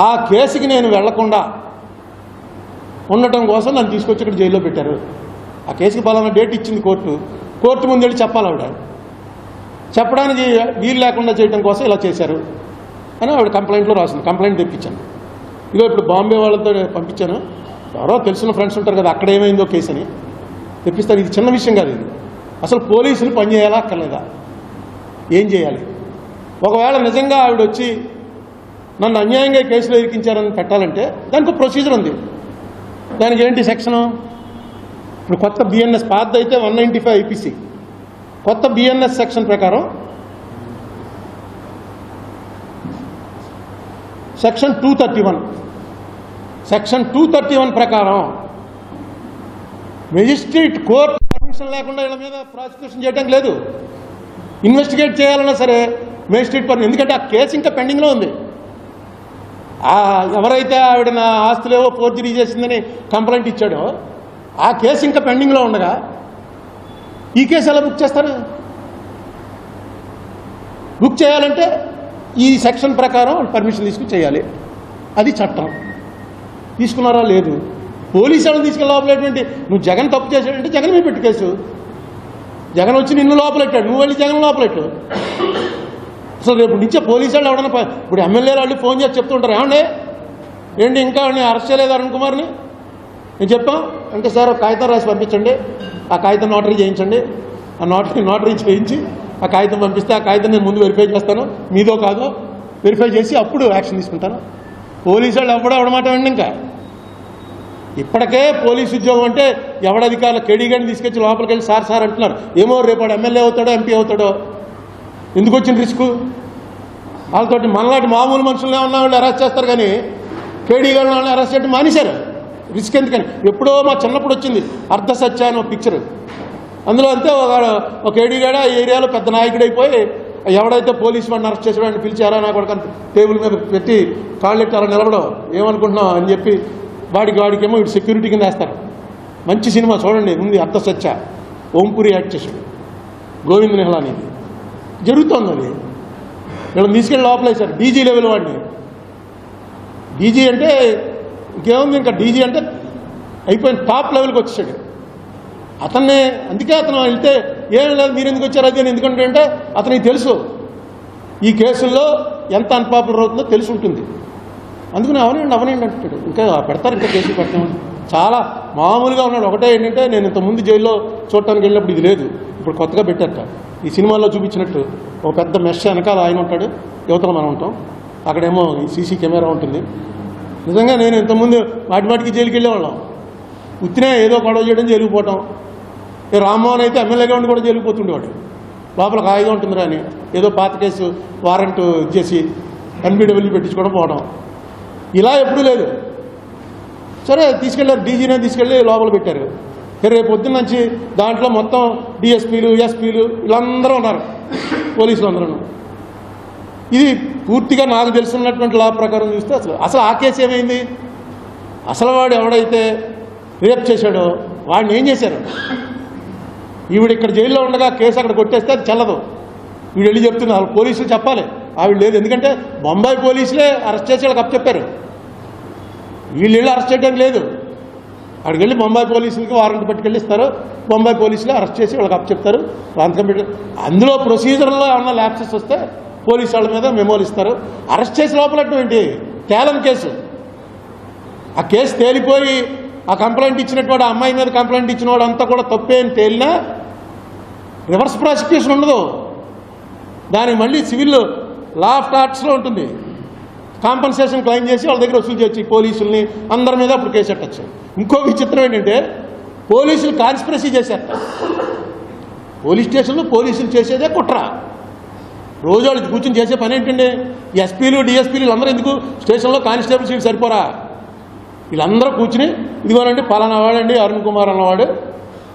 ఆ కేసుకి నేను వెళ్లకుండా ఉండటం కోసం నన్ను తీసుకొచ్చి ఇక్కడ జైల్లో పెట్టారు. ఆ కేసుకి పలానా డేట్ ఇచ్చింది కోర్టు ముందెళ్ళి చెప్పాలి. ఆవిడ చెప్పడానికి వీలు లేకుండా చేయడం కోసం ఇలా చేశారు అని ఆవిడ కంప్లైంట్లో రాసింది. కంప్లైంట్ తెప్పించాను. ఇదో ఇప్పుడు బాంబే వాళ్ళతో పంపించాను, ఎవరో తెలిసిన ఫ్రెండ్స్ ఉంటారు కదా, అక్కడ ఏమైందో కేసు అని తెప్పిస్తాను. ఇది చిన్న విషయం కాదు. ఇది అసలు పోలీసులు పనిచేయాలా అక్కర్లేదా? ఏం చేయాలి? ఒకవేళ నిజంగా ఆవిడ వచ్చి నన్ను అన్యాయంగా కేసులో ఇరికించారని పెట్టాలంటే దానికి ప్రొసీజర్ ఉంది. దానికి ఏంటి సెక్షను? ఇప్పుడు కొత్త బిఎన్ఎస్ పాత అయితే 195 ఐపీసీ, కొత్త బిఎన్ఎస్ సెక్షన్ ప్రకారం సెక్షన్ 231 ప్రకారం మెజిస్ట్రేట్ కోర్టు పర్మిషన్ లేకుండా వీళ్ళ మీద ప్రాసిక్యూషన్ చేయడానికి లేదు. ఇన్వెస్టిగేట్ చేయాలన్నా సరే మెజిస్ట్రేట్ పర్మిషన్, ఎందుకంటే ఆ కేసు ఇంకా పెండింగ్లో ఉంది. ఎవరైతే ఆవిడ నా ఆస్తులేవో ఫోర్జరీ చేసిందని కంప్లైంట్ ఇచ్చాడో ఆ కేసు ఇంకా పెండింగ్లో ఉండగా ఈ కేసు ఎలా బుక్ చేస్తారు? బుక్ చేయాలంటే ఈ సెక్షన్ ప్రకారం పర్మిషన్ తీసుకుని చేయాలి. అది చట్టం. తీసుకున్నారా? లేదు. పోలీసు వాళ్ళని తీసుకెళ్ళి లోపలేటువంటి నువ్వు జగన్ తప్పు చేశాడంటే జగన్ మీద పెట్టు కేసు. జగన్ వచ్చి నిన్ను లోపలెట్టాడు, నువ్వు వెళ్ళి జగన్ లోపలెట్టు. అసలు రేపు నుంచే పోలీసు వాళ్ళు ఎవడన్నా ఇప్పుడు ఎమ్మెల్యేలు వాళ్ళు ఫోన్ చేసి చెప్తుంటారు, ఏమండి ఏంటి ఇంకా అరెస్ట్ చేయలేదు అరుణ్ కుమార్ని? నేను చెప్పాం అంటే సార్ కాగితం రాసి పంపించండి, ఆ కాగితం నోటరీ చేయించండి, ఆ నోటరీ చేయించి ఆ కాగితం పంపిస్తే ఆ కాగితం నేను ముందు వెరిఫై చేస్తాను, మీదో కాదో వెరిఫై చేసి అప్పుడు యాక్షన్ తీసుకుంటాను. పోలీసు వాళ్ళు ఎవడమాట అండి. ఇంకా ఇప్పటికే పోలీసు ఉద్యోగం అంటే ఎవడధికారులు కేడీగాని తీసుకొచ్చి లోపలికి వెళ్ళి సార్ సార్ అంటున్నారు. ఏమో రేపాడు ఎమ్మెల్యే అవుతాడో ఎంపీ అవుతాడో. ఎందుకు వచ్చిన రిస్క్? వాళ్ళతోటి మనలాంటి మామూలు మనుషులు ఏమన్నా వాళ్ళు అరెస్ట్ చేస్తారు, కానీ కేడీగాని వాళ్ళని అరెస్ట్ చేయడం మానేశారు. రిస్క్ ఎందుకని? ఎప్పుడో మా చిన్నప్పుడు వచ్చింది అర్ధసత్య అని ఒక పిక్చర్. అందులో అంతే ఒక కేడీగాడ ఆ ఏరియాలో పెద్ద నాయకుడు అయిపోయి ఎవడైతే పోలీసు వాడిని అరెస్ట్ చేసేవాడిని పిలిచారా నాకు ఒక టేబుల్ మీద పెట్టి కాళ్ళెట్టి అలా నిలబడవు ఏమనుకుంటున్నావు అని చెప్పి వాడికేమో ఇటు సెక్యూరిటీ కింద వేస్తారు. మంచి సినిమా చూడండి, ఉంది అర్ధసత్య. ఓంపురి యాక్ట్ చేసాడు, గోవింద్ నిహలాని. జరుగుతోంది అది. వీళ్ళని తీసుకెళ్ళి లోపలేశారు. డీజీ లెవెల్ వాడిని. డీజీ అంటే ఇంకేముంది, ఇంకా డీజీ అంటే అయిపోయిన టాప్ లెవెల్కి వచ్చేసాడు అతన్ని. అందుకే అతను వెళ్తే ఏం లేదు మీరు ఎందుకు వచ్చారు అది అని ఎందుకంటే అంటే అతనికి తెలుసు ఈ కేసుల్లో ఎంత అన్పాపులర్ అవుతుందో తెలిసి ఉంటుంది. అందుకని అవనండి అంటాడు. ఇంకా పెడతారు, ఇంకా కేసులు పెట్టామని. చాలా మామూలుగా ఉన్నాడు. ఒకటే ఏంటంటే నేను ఇంతకుముందు జైల్లో చూడటానికి వెళ్ళినప్పుడు ఇది లేదు, ఇప్పుడు కొత్తగా పెట్టారట. ఈ సినిమాల్లో చూపించినట్టు ఒక పెద్ద మెష్ వెనకాల ఆయన ఉంటాడు, యువతలో మనం ఉంటాం, అక్కడేమో సీసీ కెమెరా ఉంటుంది. నిజంగా నేను ఇంతకుముందు మాటికి జైలుకి వెళ్ళేవాళ్ళం. ఉత్తినే ఏదో గొడవ చేయడం జరిగిపోవటం. రామ్మోహన్ అయితే ఎమ్మెల్యేగా ఉండి కూడా జరిగిపోతుండేవాడు. లోపల హాయిగా ఉంటుందిరా అని ఏదో పాత కేసు వారెంట్ ఇచ్చేసి ఎన్బిడబ్ల్యూ పెట్టించుకోవడం పోవడం. ఇలా ఎప్పుడూ లేదు. సరే తీసుకెళ్ళారు, డీజీనే తీసుకెళ్ళి లోపల పెట్టారు. రేపు పొద్దున్న నుంచి దాంట్లో మొత్తం డిఎస్పీలు ఎస్పీలు వీళ్ళందరూ ఉన్నారు, పోలీసులు అందరూ. ఇది పూర్తిగా నాకు తెలుసున్నటువంటి లా ప్రకారం చూస్తే అసలు ఆ కేసు ఏమైంది? అసలు వాడు ఎవడైతే రేప్ చేశాడో వాడిని ఏం చేశారు? ఈవిడ ఇక్కడ జైల్లో ఉండగా కేసు అక్కడ కొట్టేస్తే అది చెల్లదు. వీడు వెళ్ళి చెప్తున్నారు, పోలీసులు చెప్పాలి. ఆవిడ లేదు, ఎందుకంటే బొంబాయి పోలీసులే అరెస్ట్ చేసి వాళ్ళకి అప్పచెప్పారు. వీళ్ళు వెళ్ళి అరెస్ట్ చేయడానికి లేదు. అక్కడికి వెళ్ళి బొంబాయి పోలీసులకి వారెంట్ పట్టుకెళ్ళిస్తారు. బొంబాయి పోలీసులే అరెస్ట్ చేసి వాళ్ళకి అప్పచెప్తారు. రాంతకం పెట్టి అందులో ప్రొసీజర్లో ఏమన్నా ల్యాప్సెస్ వస్తే పోలీసు వాళ్ళ మీద మెమోలు ఇస్తారు. అరెస్ట్ చేసి లోపలట్టం ఏంటి? తేలని కేసు. ఆ కేసు తేలిపోయి ఆ కంప్లైంట్ ఇచ్చినటువంటి అమ్మాయి మీద కంప్లైంట్ ఇచ్చిన వాడు అంతా కూడా తప్పే అని తేలినా రివర్స్ ప్రాసిక్యూషన్ ఉండదు. దానికి మళ్ళీ సివిల్ లా ఆఫ్ టార్ట్స్లో ఉంటుంది. కాంపన్సేషన్ క్లెయిమ్ చేసి వాళ్ళ దగ్గర వసూలు చేయొచ్చు పోలీసుల్ని అందరి మీద అప్పుడు కేసు పెట్టచ్చు. ఇంకో విచిత్రం ఏంటంటే పోలీసులు కాన్స్పిరసీ చేశారట. పోలీస్ స్టేషన్లో పోలీసులు చేసేదే కుట్ర. రోజు వాళ్ళు కూర్చొని చేసే పని ఏంటండి? ఎస్పీలు డిఎస్పీలు వీళ్ళందరూ ఎందుకు స్టేషన్లో కానిస్టేబుల్ సీట్ సరిపోరా? వీళ్ళందరూ కూర్చుని ఇదిగోనండి పలానా వాడండి అరుణ్ కుమార్ అన్నవాడు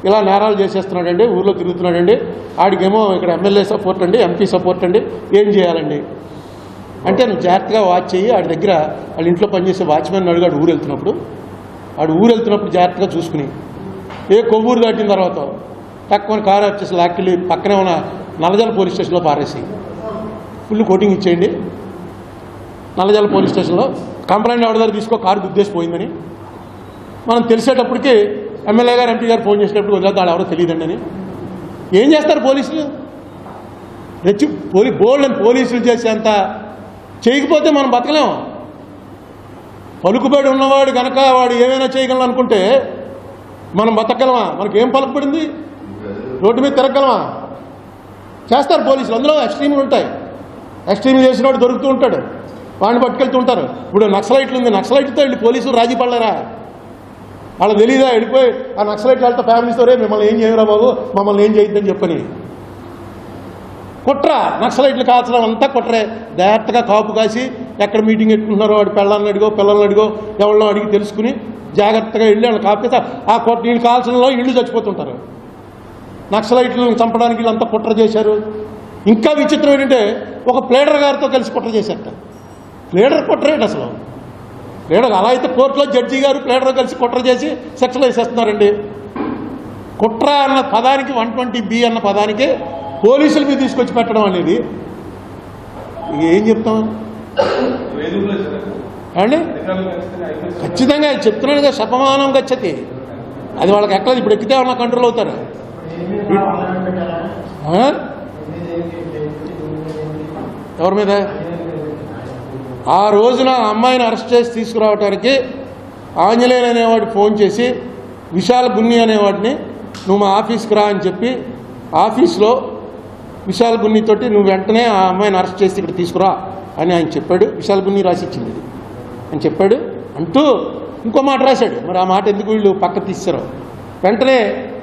ఇలా నేరాలు చేసేస్తున్నాడండి, ఊళ్ళో తిరుగుతున్నాడండి, ఆడికేమో ఇక్కడ ఎమ్మెల్యే సపోర్ట్ అండి, ఎంపీ సపోర్ట్ అండి, ఏం చేయాలండి అంటే నువ్వు జాగ్రత్తగా వాచ్ చేయి. ఆడి దగ్గర వాళ్ళ ఇంట్లో పనిచేసే వాచ్మెన్ అడిగాడు ఊరు వెళ్తున్నప్పుడు జాగ్రత్తగా చూసుకుని ఏ కొవ్వూరు దాటిన తర్వాత తక్కువ కారు వచ్చేసి లాక్కెళ్ళి పక్కనే ఉన్న నల్లజల పోలీస్ స్టేషన్లో పారేసి ఫుల్ కోటింగ్ ఇచ్చేయండి. నల్లజల పోలీస్ స్టేషన్లో కంప్లైంట్ ఎవరి దగ్గర తీసుకో కారు గుద్దేసిపోయిందని మనం తెలిసేటప్పటికి ఎమ్మెల్యే గారు ఎంపీ గారు ఫోన్ చేసేటప్పుడు వదిలేద్దాడు ఎవరో తెలియదండి అని. ఏం చేస్తారు పోలీసులు? బోల్డ్ అని పోలీసులు చేసేంత చేయకపోతే మనం బతకలేము. పలుకుబడి ఉన్నవాడు కనుక వాడు ఏమైనా చేయగలం అనుకుంటే మనం బతకగలమా? మనకేం పలుకుబడింది? రోడ్డు మీద తిరగలమా? చేస్తారు పోలీసులు. అందులో ఎక్స్ట్రీమ్లు ఉంటాయి. ఎక్స్ట్రీమ్ చేసిన వాడు దొరుకుతూ ఉంటాడు, వాడిని పట్టుకెళ్తూ ఉంటారు. ఇప్పుడు నక్సలైట్లు ఉంది, నక్సలైట్తో వెళ్ళి పోలీసులు రాజీ పడలేరా? వాళ్ళకి తెలీదా? వెళ్ళిపోయి ఆ నక్సలైట్ వాళ్ళతో ఫ్యామిలీతో రే మిమ్మల్ని ఏం చేయరా బాబు, మమ్మల్ని ఏం చేయొద్దని చెప్పని కుట్ర, నక్సలైట్లు కాల్చడం అంతా కుట్రే. జాగ్రత్తగా కాపు కాసి ఎక్కడ మీటింగ్ పెట్టుకుంటున్నారో వాడు పిల్లల్ని అడిగో ఎవరినో అడిగి తెలుసుకుని జాగ్రత్తగా వెళ్ళి వాళ్ళు కాపితే ఆ నీళ్ళు కాల్చడంలో ఇళ్ళు చచ్చిపోతుంటారు. నక్సలైట్లను చంపడానికి వీళ్ళంతా కుట్ర చేశారు. ఇంకా విచిత్రం ఏంటంటే ఒక ప్లేడర్ గారితో కలిసి కుట్ర చేశారట. ప్లేడర్ కుట్ర ఏంటి అసలు? ప్లేడర్ అలా అయితే కోర్టులో జడ్జి గారు ప్లేడర్ కలిసి కుట్ర చేసి శిక్షలు వేసేస్తున్నారండి. కుట్ర అన్న పదానికి 120B అన్న పదానికి పోలీసుల మీద తీసుకొచ్చి పెట్టడం అనేది ఏం చెప్తాం అండి? ఖచ్చితంగా చెప్తున్నాను కదా, శపమానం గచ్చతి. అది వాళ్ళకి ఎక్కలేదు. ఇప్పుడు ఎక్కితే వాళ్ళ కంట్రోల్ అవుతారు. ఎవరి మీద? ఆ రోజున అమ్మాయిని అరెస్ట్ చేసి తీసుకురావడానికి ఆంజనేయులు అనేవాడు ఫోన్ చేసి విశాల్ గున్ని అనేవాడిని నువ్వు మా ఆఫీస్కి రా అని చెప్పి ఆఫీస్లో విశాల్ గున్నితోటి నువ్వు వెంటనే ఆ అమ్మాయిని అరెస్ట్ చేసి ఇక్కడ తీసుకురా అని ఆయన చెప్పాడు. విశాల్ గున్ని రాసిచ్చింది ఇది అని చెప్పాడు. అంటూ ఇంకో మాట రాశాడు. మరి ఆ మాట ఎందుకు వీళ్ళు పక్క తీశారో. వెంటనే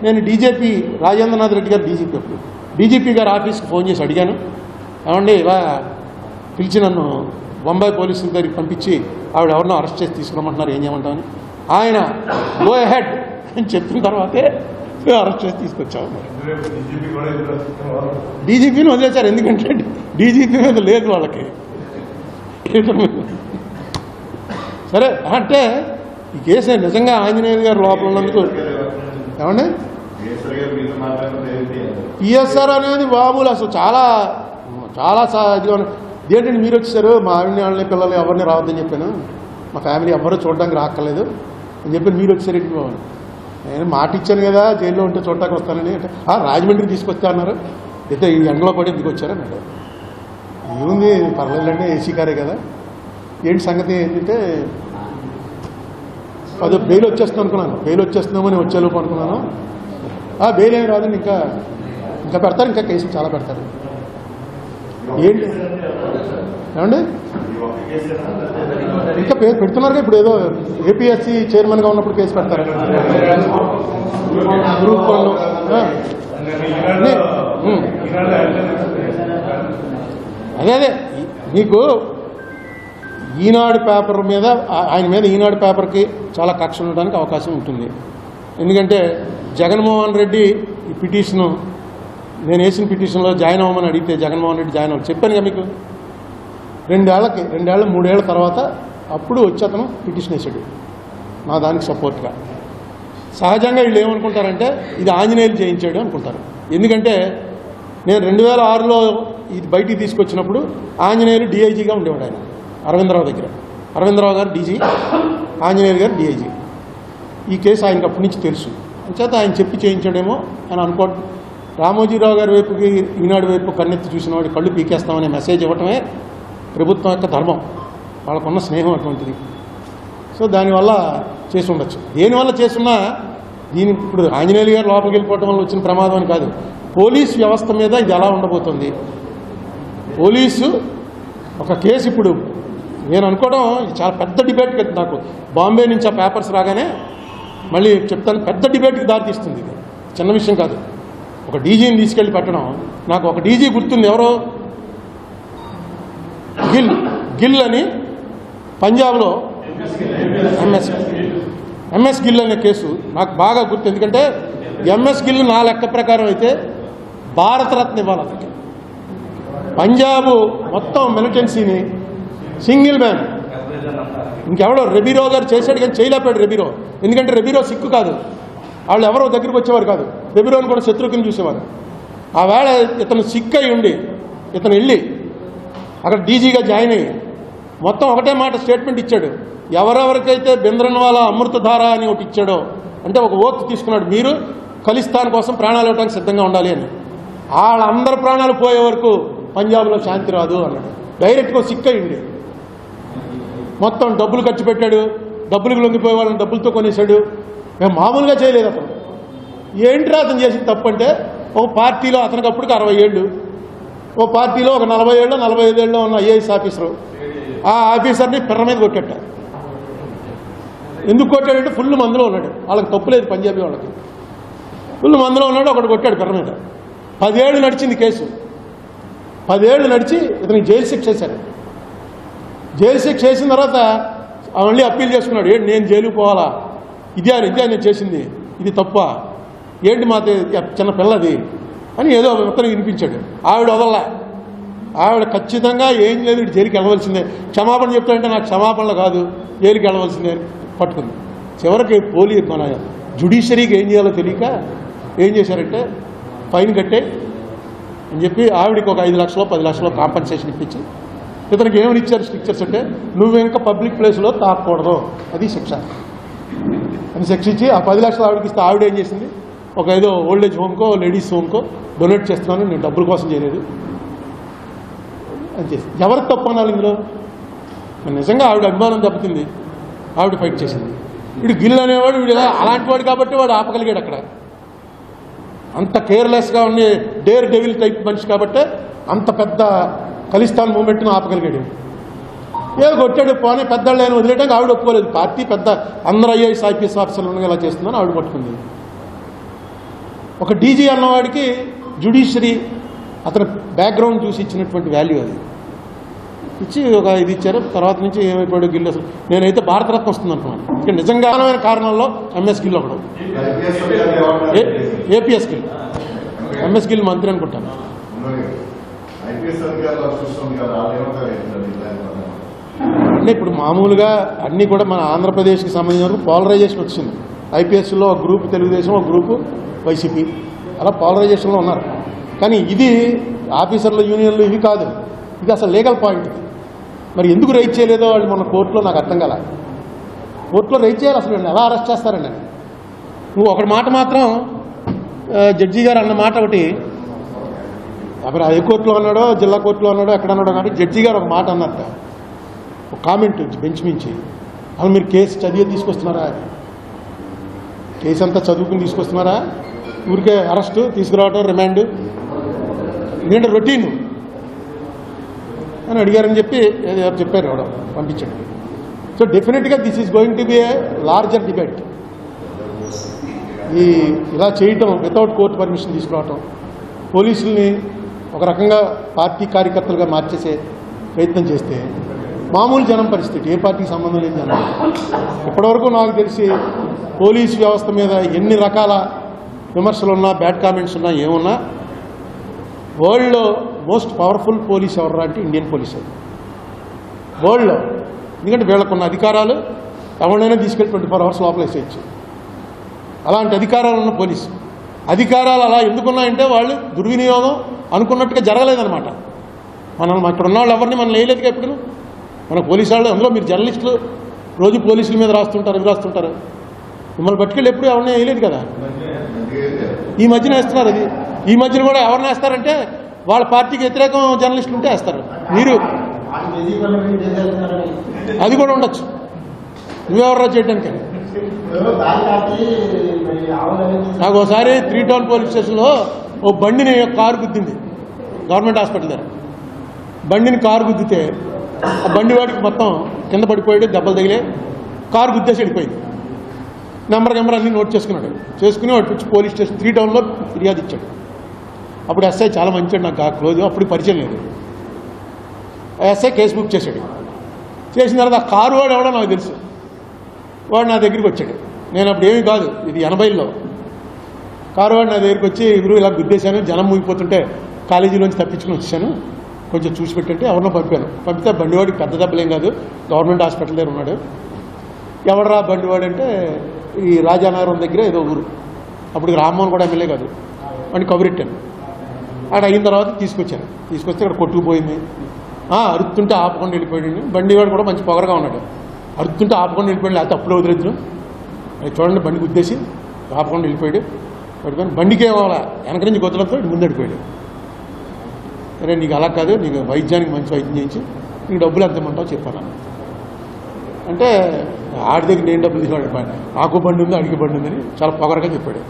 నేను డీజీపీ రాజేంద్రనాథ్ రెడ్డి గారు డీజీపీ గారు ఆఫీస్కి ఫోన్ చేసి అడిగాను, ఏమండి ఇలా పిలిచి నన్ను బొంబాయి పోలీసుల దగ్గరికి పంపించి ఆవిడ ఎవరినో అరెస్ట్ చేసి తీసుకురమ్మంటున్నారు, ఏం చేయమంటామని. ఆయన గో అహెడ్ అని చెప్పిన తర్వాతే అరెస్ట్ చేసి తీసుకొచ్చాము. డీజీపీని వదిలేశారు. ఎందుకంటే డీజీపీ మీద లేదు వాళ్ళకి. సరే అంటే ఈ కేసు నిజంగా ఆంజనేయులు గారు లోపల ఉన్నందుకు ఏమండి పిఎస్ఆర్ అనేది బాబులు అసలు చాలా చాలా ఇదిగా ఏంటంటే మీరు వచ్చేసారు, మా ఆవిడని వాళ్ళని పిల్లలు ఎవరిని రావద్దని చెప్పాను, మా ఫ్యామిలీ ఎవరూ చూడడానికి రాక్కర్లేదు అని చెప్పి మీరు వచ్చారు ఇంటి బాబు. నేను మాట ఇచ్చాను కదా జైల్లో ఉంటే చూడటానికి వస్తానని. అంటే రాజమండ్రికి తీసుకొస్తా అన్నారు. అయితే ఈ ఎండలో పడి ఎందుకు వచ్చారన్నాడు. ఏముంది పర్లేదండి, ఏసీ కారే కదా. ఏంటి సంగతి ఏంటంటే అదే బెయిల్ వచ్చేస్తుంది అనుకున్నాను. బెయిల్ వచ్చేస్తున్నామని వచ్చేలోపు అనుకున్నాను. బెయిల్ ఏమి రాదండి, ఇంకా పెడతారు, ఇంకా కేసులు చాలా పెడతారు. ఏంటి ఏమండి ఇంకా పెడుతున్నారుగా. ఇప్పుడు ఏదో ఏపీఎస్సీ చైర్మన్గా ఉన్నప్పుడు కేసు పెడతారు. గ్రూప్ వాళ్ళు అదే మీకు ఈనాడు పేపర్ మీద ఆయన మీద ఈనాడు పేపర్కి చాలా కక్ష ఉండడానికి అవకాశం ఉంటుంది. ఎందుకంటే జగన్మోహన్ రెడ్డి ఈ పిటిషను నేను వేసిన పిటిషన్లో జాయిన్ అవ్వమని అడిగితే జగన్మోహన్ రెడ్డి జాయిన్ అవ్వాలి చెప్పాను కదా మీకు. 2-3 ఏళ్ల తర్వాత అప్పుడు వచ్చి అతను పిటిషన్ వేసాడు నా దానికి సపోర్ట్గా. సహజంగా వీళ్ళు ఏమనుకుంటారంటే ఇది ఆంజనేయులు చేయించాడు అనుకుంటారు. ఎందుకంటే నేను 2006లో ఇది బయటికి తీసుకొచ్చినప్పుడు ఆంజనేయులు డీఐజీగా ఉండేవాడు. ఆయన అరవిందరావు దగ్గర, అరవిందరావు గారు డీజీ, ఆంజనేయులు గారు డీఐజీ. ఈ కేసు ఆయనకు అప్పటి నుంచి తెలుసు. అంచేత ఆయన చెప్పి చేయించాడేమో అని అనుకోవడం. రామోజీరావు గారి వైపుకి ఈనాడు వైపు కన్నెత్తి చూసిన వాడి కళ్ళు పీకేస్తామనే మెసేజ్ ఇవ్వటమే ప్రభుత్వం యొక్క ధర్మం. వాళ్ళకున్న స్నేహం అటువంటిది. సో దానివల్ల చేసి ఉండొచ్చు. దేనివల్ల చేసున్నా దీనికి ఇప్పుడు ఆంజనేయులు గారు లోపలికి వెళ్ళిపోవటం వల్ల వచ్చిన ప్రమాదం అని కాదు, పోలీస్ వ్యవస్థ మీద ఇది ఎలా ఉండబోతుంది. పోలీసు ఒక కేసు ఇప్పుడు నేను అనుకోవడం చాలా పెద్ద డిబేట్ కదా. నాకు బాంబే నుంచి ఆ పేపర్స్ రాగానే మళ్ళీ చెప్తాను, పెద్ద డిబేట్కి దారితీస్తుంది. ఇది చిన్న విషయం కాదు. ఒక డీజీని తీసుకెళ్ళి పెట్టడం. నాకు ఒక డీజీ గుర్తుంది, ఎవరో గిల్ అని పంజాబ్లో ఎంఎస్ గిల్ అనే కేసు నాకు బాగా గుర్తు. ఎందుకంటే ఎంఎస్ గిల్ నా లెక్క ప్రకారం అయితే భారతరత్న ఇవ్వాలి అతనికి. పంజాబ్ మొత్తం మిలిటెన్సీని సింగిల్ మ్యాన్ ఇంకెవడో రెబీరో గారు చేశాడు కానీ చేయలేపాడు రెబీరో. ఎందుకంటే రెబీరో సిక్కు కాదు, వాళ్ళు ఎవరో దగ్గరికి వచ్చేవారు కాదు, రెబీరోని కూడా శత్రుఘ్ని చూసేవారు. ఆ వేళ ఇతను సిక్ అయి ఉండి ఇతను వెళ్ళి అక్కడ డీజీగా జాయిన్ అయ్యి మొత్తం ఒకటే మాట స్టేట్మెంట్ ఇచ్చాడు. ఎవరెవరికైతే బింద్రన్వాలా అమృతధార అని ఒకటి ఇచ్చాడో, అంటే ఒక ఓత్ తీసుకున్నాడు, మీరు ఖలిస్తాన్ కోసం ప్రాణాలు ఇవ్వడానికి సిద్ధంగా ఉండాలి అని. వాళ్ళందరి ప్రాణాలు పోయే వరకు పంజాబ్లో శాంతి రాదు అన్నాడు. డైరెక్ట్గా సిక్ అయ్యింది. మొత్తం డబ్బులు ఖర్చు పెట్టాడు, డబ్బులకు లొంగిపోయే వాళ్ళని డబ్బులతో కొనేశాడు. మేము మామూలుగా చేయలేదు అతను. ఏంట్రా అతను చేసిన తప్పు అంటే, ఒక పార్టీలో అతనికి అప్పటికి 60 ఏళ్ళు, ఓ పార్టీలో ఒక 40 ఏళ్ళు 45 ఏళ్ళు ఉన్న ఐఏఎస్ ఆఫీసరు ఆ ఆఫీసర్ని పిర్ర మీద కొట్టేట. ఎందుకు కొట్టాడంటే ఫుల్ మందులో ఉన్నాడు. వాళ్ళకి తప్పు లేదు, పంజాబీ వాళ్ళకి ఫుల్ మందులో ఉన్నాడు, ఒకటి కొట్టాడు పిర్ర మీద. 10 ఏళ్ళు నడిచింది కేసు. 10 ఏళ్ళు నడిచి ఇతనికి జైలు శిక్ష చేశారు. జైలు శిక్ష చేసిన తర్వాత మళ్ళీ అప్పీల్ చేసుకున్నాడు. ఏంటి నేను జైలుకు పోవాలా, ఇదే నేను చేసింది, ఇది తప్ప ఏంటి మా చిన్న పిల్లది అని ఏదో మొత్తం వినిపించాడు. ఆవిడ వదల్లా, ఆవిడ ఖచ్చితంగా ఏం లేదు ఇటు జైలుకి వెళ్ళవలసిందే, క్షమాపణ చెప్తాడంటే నాకు క్షమాపణలు కాదు జైలుకి వెళ్ళవలసిందే అని పట్టుకుంది. చివరికి మన జ్యుడిషియరీకి ఏం చేయాలో తెలియక ఏం చేశారంటే ఫైన్ కట్టే అని చెప్పి ఆవిడికి ఒక 5 లక్షలు 10 లక్షలు కాంపన్సేషన్ ఇప్పించి ఇతనికి ఏమని ఇచ్చారు స్ట్రిక్చర్స్ అంటే నువ్వు ఇంకా పబ్లిక్ ప్లేస్లో తాకూడదు, అది శిక్ష అని శిక్ష ఇచ్చి ఆ 10 లక్షలు ఆవిడకి ఇస్తే ఆవిడ ఏం చేసింది, ఒక ఏదో ఓల్డేజ్ హోమ్కో లేడీస్ హోమ్కో డొనేట్ చేస్తున్నాను, నేను డబ్బుల కోసం చేయలేదు అని చేసి ఎవరికి తప్పు అనాలి ఇందులో? నిజంగా ఆవిడ అభిమానం దెబ్బతింది, ఆవిడ ఫైట్ చేసింది. వీడు గిల్ అనేవాడు వీడు అలాంటి వాడు కాబట్టి వాడు ఆపగలిగాడు. అక్కడ అంత కేర్లెస్గా ఉండే డేర్ డెవిల్ టైప్ మనిషి కాబట్టి అంత పెద్ద ఖలిస్తాన్ మూమెంట్ను ఆపగలిగాడు. ఏదో కొట్టాడు పోనీ పెద్దవాళ్ళు ఆయన వదిలేయడానికి ఆవిడ ఒప్పుకోలేదు. పార్టీ పెద్ద అందరూ ఐఏఎస్ ఐపీఎస్ ఆఫీసర్లు ఇలా చేస్తుందని ఆవిడ పట్టుకుంది. ఒక డీజీ అన్నవాడికి జ్యుడిషియరీ అతని బ్యాక్గ్రౌండ్ చూసి ఇచ్చినటువంటి వాల్యూ అది ఇచ్చి ఒక ఇది ఇచ్చారు. తర్వాత నుంచి ఏమైపోయాడు గిల్ అసలు నేనైతే భారతరత్న వస్తుంది అనుకున్నాను. ఇక నిజంగానమైన కారణంలో ఎంఎస్ గిల్ ఒకడు, ఏపీఎస్ గిల్, ఎంఎస్ గిల్ మంత్రి అనుకుంటాను. అంటే ఇప్పుడు మామూలుగా అన్నీ కూడా మన ఆంధ్రప్రదేశ్కి సంబంధించిన వరకు పోలరైజేషన్ వచ్చింది. ఐపీఎస్లో ఒక గ్రూప్ తెలుగుదేశం, ఒక గ్రూపు వైసీపీ, అలా పోలరైజేషన్లో ఉన్నారు. కానీ ఇది ఆఫీసర్ల యూనియన్లు ఇవి కాదు, ఇది అసలు లీగల్ పాయింట్. మరి ఎందుకు రైట్ చేయలేదో వాళ్ళు మొన్న కోర్టులో నాకు అర్థం కాల. కోర్టులో రైట్ చేయాలి, అసలు ఎలా అరెస్ట్ చేస్తారండి? నువ్వు ఒకటి మాట మాత్రం జడ్జి గారు అన్న మాట ఒకటి, అప్పుడు హైకోర్టులో అన్నాడో జిల్లా కోర్టులో అన్నాడో ఎక్కడ అన్నాడో కానీ జడ్జి గారు ఒక మాట అన్నట్ట, ఒక కామెంట్ బెంచ్ మించి, అసలు మీరు కేసు చదివి తీసుకొస్తున్నారా, కేసు అంతా చదువుకుని తీసుకొస్తున్నారా, ఊరికే అరెస్టు తీసుకురావడం రిమాండ్ ఎందుకంటే రొటీన్ అని అడిగారని చెప్పి చెప్పారు, ఎవడో పంపించాడు. సో డెఫినెట్గా this is going to be A larger debate. ఈ ఇలా చేయటం వితౌట్ కోర్టు పర్మిషన్ తీసుకురావటం, పోలీసుల్ని ఒక రకంగా పార్టీ కార్యకర్తలుగా మార్చేసే ప్రయత్నం చేస్తే మామూలు జనం పరిస్థితి, ఏ పార్టీకి సంబంధం లేని జనం. ఇప్పటివరకు నాకు తెలిసి పోలీసు వ్యవస్థ మీద ఎన్ని రకాల విమర్శలు ఉన్నా, బ్యాడ్ కామెంట్స్ ఉన్నా, ఏమున్నా, వరల్డ్లో మోస్ట్ పవర్ఫుల్ పోలీస్ ఎవరు అంటే ఇండియన్ పోలీస్ అది వరల్డ్లో. ఎందుకంటే వీళ్ళకున్న అధికారాలు ఎవరైనా తీసుకెళ్ళి 24 అవర్స్ లోపల వేసేయచ్చు. అలాంటి అధికారాలు ఉన్న పోలీసు. అధికారాలు అలా ఎందుకున్నాయంటే వాళ్ళు దుర్వినియోగం అనుకున్నట్టుగా జరగలేదన్నమాట. మనం అక్కడ ఉన్న వాళ్ళు ఎవరిని మనం వేయలేదుగా ఎప్పుడు. మన పోలీసు వాళ్ళు, అందులో మీరు జర్నలిస్టులు రోజు పోలీసుల మీద రాస్తుంటారు, ఇవి రాస్తుంటారు, మిమ్మల్ని పట్టుకెళ్ళి ఎప్పుడు ఎవరిని వేయలేదు కదా. ఈ మధ్యన వేస్తున్నారు. అది ఈ మధ్యన కూడా ఎవరిని వేస్తారంటే వాళ్ళ పార్టీకి వ్యతిరేకం జర్నలిస్టులు ఉంటే వేస్తారు. మీరు అది కూడా ఉండొచ్చు, నువ్వెవర్రా చేయడానికి. నాకు ఒకసారి 3 టౌన్ పోలీస్ స్టేషన్లో ఓ బండిని కారు గుద్దింది, గవర్నమెంట్ హాస్పిటల్ దగ్గర. బండిని కారు గుద్దితే ఆ బండి వాడికి మొత్తం కింద పడిపోయాడు, దెబ్బలు తగిలే, కారు గుద్దేసి వెళ్ళిపోయింది. నెంబర్ అన్నీ నోట్ చేసుకున్నాడు. చేసుకుని వాడు వచ్చి పోలీస్ స్టేషన్ 3 టౌన్లో ఫిర్యాదు ఇచ్చాడు. అప్పుడు ఎస్ఐ చాలా మంచివాడు, నాకు క్లోజ్, అప్పుడు పరిచయం లేదు. ఎస్ఐ కేసు బుక్ చేశాడు. చేసిన తర్వాత ఆ కారు వాడు ఎవడో నాకు తెలుసు. వాడు నా దగ్గరికి వచ్చాడు. నేను అప్పుడు ఏమీ కాదు, ఇది 80లో. కారు వాడు నా దగ్గరికి వచ్చి, గురువు ఇలా గుద్దేశాను, జనం ముగిపోతుంటే కాలేజీలోంచి తప్పించుకుని వచ్చాను, కొంచెం చూసి పెట్టంటే ఎవరినో పంపాను. పంపితే బండివాడికి పెద్ద దెబ్బలేం కాదు, గవర్నమెంట్ హాస్పిటల్ దగ్గర ఉన్నాడు. ఎవడరా బండివాడు అంటే ఈ రాజానగరం దగ్గర ఏదో ఊరు. అప్పుడు రామ్మోహన్ కూడా ఎమ్మెల్యే కాదు. వాడిని కబురెట్టాను. అక్కడ అయిన తర్వాత తీసుకొచ్చాను. తీసుకొస్తే ఇక్కడ కొట్టుకుపోయింది. అరుతుంటే ఆపకుండా వెళ్ళిపోయాడు. బండివాడు కూడా మంచి పొగరగా ఉన్నాడు. అరుతుంటే ఆపకుండా వెళ్ళిపోయాడు, లేకపోతే అప్పుడే వదిలేదు. చూడండి బండి గుద్దేసి ఆపకుండా వెళ్ళిపోయాడు. పడిపోయాను. బండికి ఏమవ్వాలా, వెనక నుంచి గొత్తలతో ముందు వెళ్ళిపోయాడు. సరే నీకు అలా కాదు, నీకు వైద్యానికి మంచి వైద్యం చేయించి నీకు డబ్బులు ఎంత ఇమ్మంటావు చెప్పాను. అంటే ఆడి దగ్గర నేను డబ్బులు తీసుకోవాలి, ఆకు బండి ఉంది, అడిగి బండి ఉందని చాలా పొగరగా చెప్పాడు.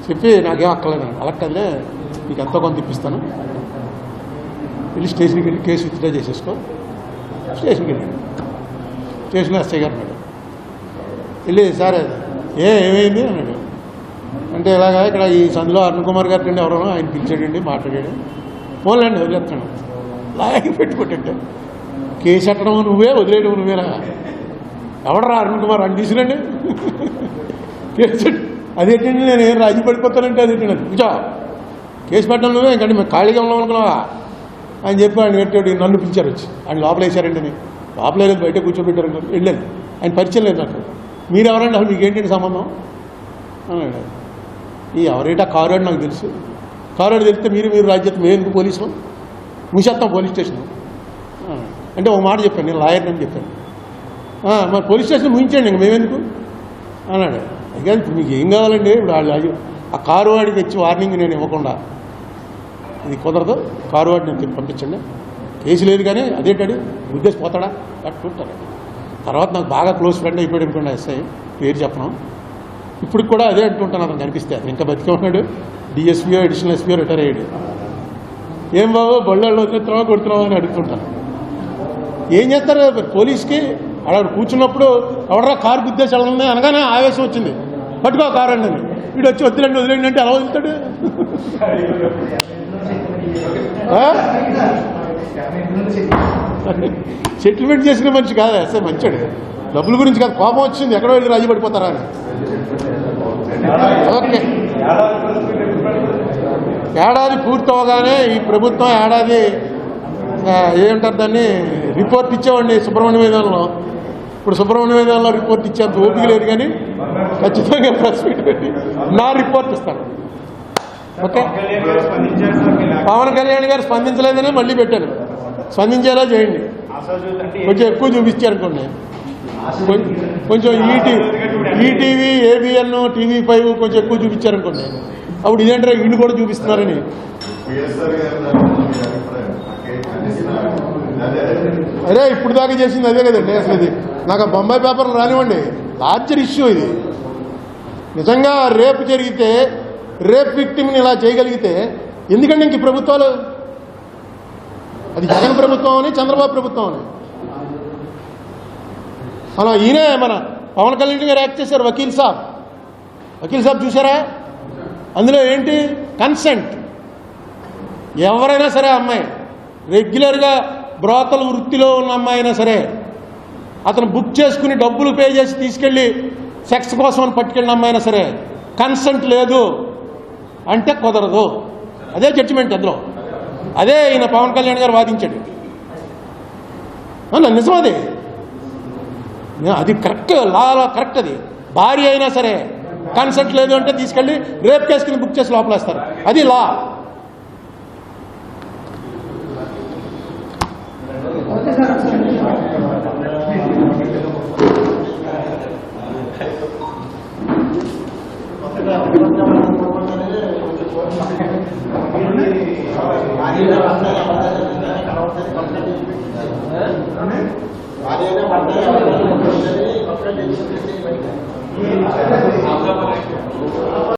చెప్పి నాకేం అక్కర్లేదు, అలా కదలే నీకు ఎంతో కొంత ఇప్పిస్తాను, వెళ్ళి స్టేషన్కి వెళ్ళి కేసు విత్డ్రా చేసేసుకో. స్టేషన్కి వెళ్ళాడు. స్టేషన్లో ఎస్ఐ గారు అన్నాడు. వెళ్ళి సార్ ఏమైంది అన్నాడు. అంటే ఇలాగా ఇక్కడ ఈ సందులో అరుణ్ కుమార్ గారు అండి ఎవరో ఆయన పిలిచాడండి, మాట్లాడాడు. పోన్లండి వదిలేస్తాను లాగి పెట్టుకుంటే కేసు ఎట్టడం నువ్వే వదిలేయడం నువ్వేనా ఎవడరా అరుణ్ కుమార్ అని తీసుకురండి కేసు అదేంటండి నేను ఏం రాజీ పడిపోతానంటే అదేంటండి కూర్చో కేసు పెట్టడం నువ్వే ఇంకంటే మేము ఖాళీగా ఉన్నాం అనుకున్నావా అని చెప్పి ఆయన పెట్టాడు నన్ను పిలిచారు వచ్చి ఆయన లోపల వేశారండి అని లోపల లేదు బయట కూర్చోబెట్టారు వెళ్ళాను ఆయన పరిచయం లేదు నాకు మీరు ఎవరండి అసలు మీకు ఏంటంటే సంబంధం అన్నాడు ఈ ఎవరైతే కారు అని నాకు తెలుసు కారు అని తెలిస్తే మీరు రాజ్యత మేము ఎందుకు పోలీసులు మూసేస్తాం పోలీస్ స్టేషన్ అంటే ఒక మాట చెప్పాను నేను లాయర్ని అని చెప్పాను మరి పోలీస్ స్టేషన్ ముగించండి ఇంక మేమెందుకు అన్నాడు అయితే ఇప్పుడు మీకు ఏం కావాలండి ఇప్పుడు వాళ్ళు ఆ కారు వాడికి వచ్చి వార్నింగ్ నేను ఇవ్వకుండా ఇది కుదరదు కారు వాడిని నేను పంపించండి కేసు లేదు కానీ అదేంటాడు ఉద్దేశపోతాడా కట్టుకుంటాడు తర్వాత నాకు బాగా క్లోజ్ ఫ్రెండ్ అయిపోయాడు అనుకోండి ఎస్ఐ పేరు చెప్పను ఇప్పుడు కూడా అదే అంటుంటాను అతను కనిపిస్తే అతను ఇంకా బతికే ఉన్నాడు డిఎస్పీఓ అడిషనల్ ఎస్పీఓ రిటైర్ అయ్యాడు ఏం బాబు బళ్ళల్లో వదిలేస్తున్నావా కొడుతున్నావా అని అడుగుతుంటాను ఏం చేస్తారు పోలీస్కి అక్కడ కూర్చున్నప్పుడు ఎవడరా కారు గుద్దేసి వెళ్ళండి అనగానే ఆవేశం వచ్చింది పట్టుకో కారు అండి వీడు వచ్చి వదిలేండి అంటే ఎలా వదులుతాడు సెటిల్మెంట్ చేసిన మనిషి కాదు ఎస్ఐ మంచాడు డబ్బుల గురించి కాదు కోపం వచ్చింది ఎక్కడో వెళ్ళి రాజీ పడిపోతారా అని ఓకే ఏడాది పూర్తవగానే ఈ ప్రభుత్వం ఏడాది ఏమంటారు దాన్ని రిపోర్ట్ ఇచ్చేవాడిని సుబ్రహ్మణ్య వేదంలో ఇప్పుడు సుబ్రహ్మణ్య వేదంలో రిపోర్ట్ ఇచ్చేంత ఓపిక లేదు కానీ ఖచ్చితంగా ప్రెస్ మీట్ పెట్టి నా రిపోర్ట్ ఇస్తాను ఓకే పవన్ కళ్యాణ్ గారు స్పందించలేదని మళ్ళీ పెట్టాను స్పందించేలా చేయండి కొంచెం ఎక్కువ చూపించారనుకోండి కొంచెం ఈటీవీ ఏబిఎన్ TV5 కొంచెం ఎక్కువ చూపించారనుకోండి అప్పుడు ఇదేంటారా వీళ్ళు కూడా చూపిస్తున్నారని అరే ఇప్పుడు దాకా చేసింది అదే కదండి అసలు ఇది నాకు ఆ బొంబాయి పేపర్లు రానివ్వండి లార్జర్ ఇష్యూ ఇది నిజంగా రేపు జరిగితే రేప్ విక్టిమ్ని ఇలా చేయగలిగితే ఎందుకంటే ఇంక ప్రభుత్వాలు అది జగన్ ప్రభుత్వం అని చంద్రబాబు ప్రభుత్వం అని అలా ఈయనే మన పవన్ కళ్యాణ్ గారు యాక్ట్ చేశారు వకీల్ సాబ్ చూసారా అందులో ఏంటి కన్సెంట్ ఎవరైనా సరే అమ్మాయి రెగ్యులర్గా బ్రోతల వృత్తిలో ఉన్న అమ్మాయి అయినా సరే అతను బుక్ చేసుకుని డబ్బులు పే చేసి తీసుకెళ్ళి సెక్స్ కోసం అని పట్టుకెళ్ళిన అమ్మాయి అయినా సరే కన్సెంట్ లేదు అంటే కుదరదు అదే జడ్జిమెంట్ అందులో అదే ఈయన పవన్ కళ్యాణ్ గారు వాదించాడు నిజం అది కరెక్ట్ లాలో కరెక్ట్ అది భార్య అయినా సరే కన్సెంట్ లేదు అంటే తీసుకెళ్ళి రేప్ కేసుకుని బుక్ చేసి లోపలేస్తారు అది లా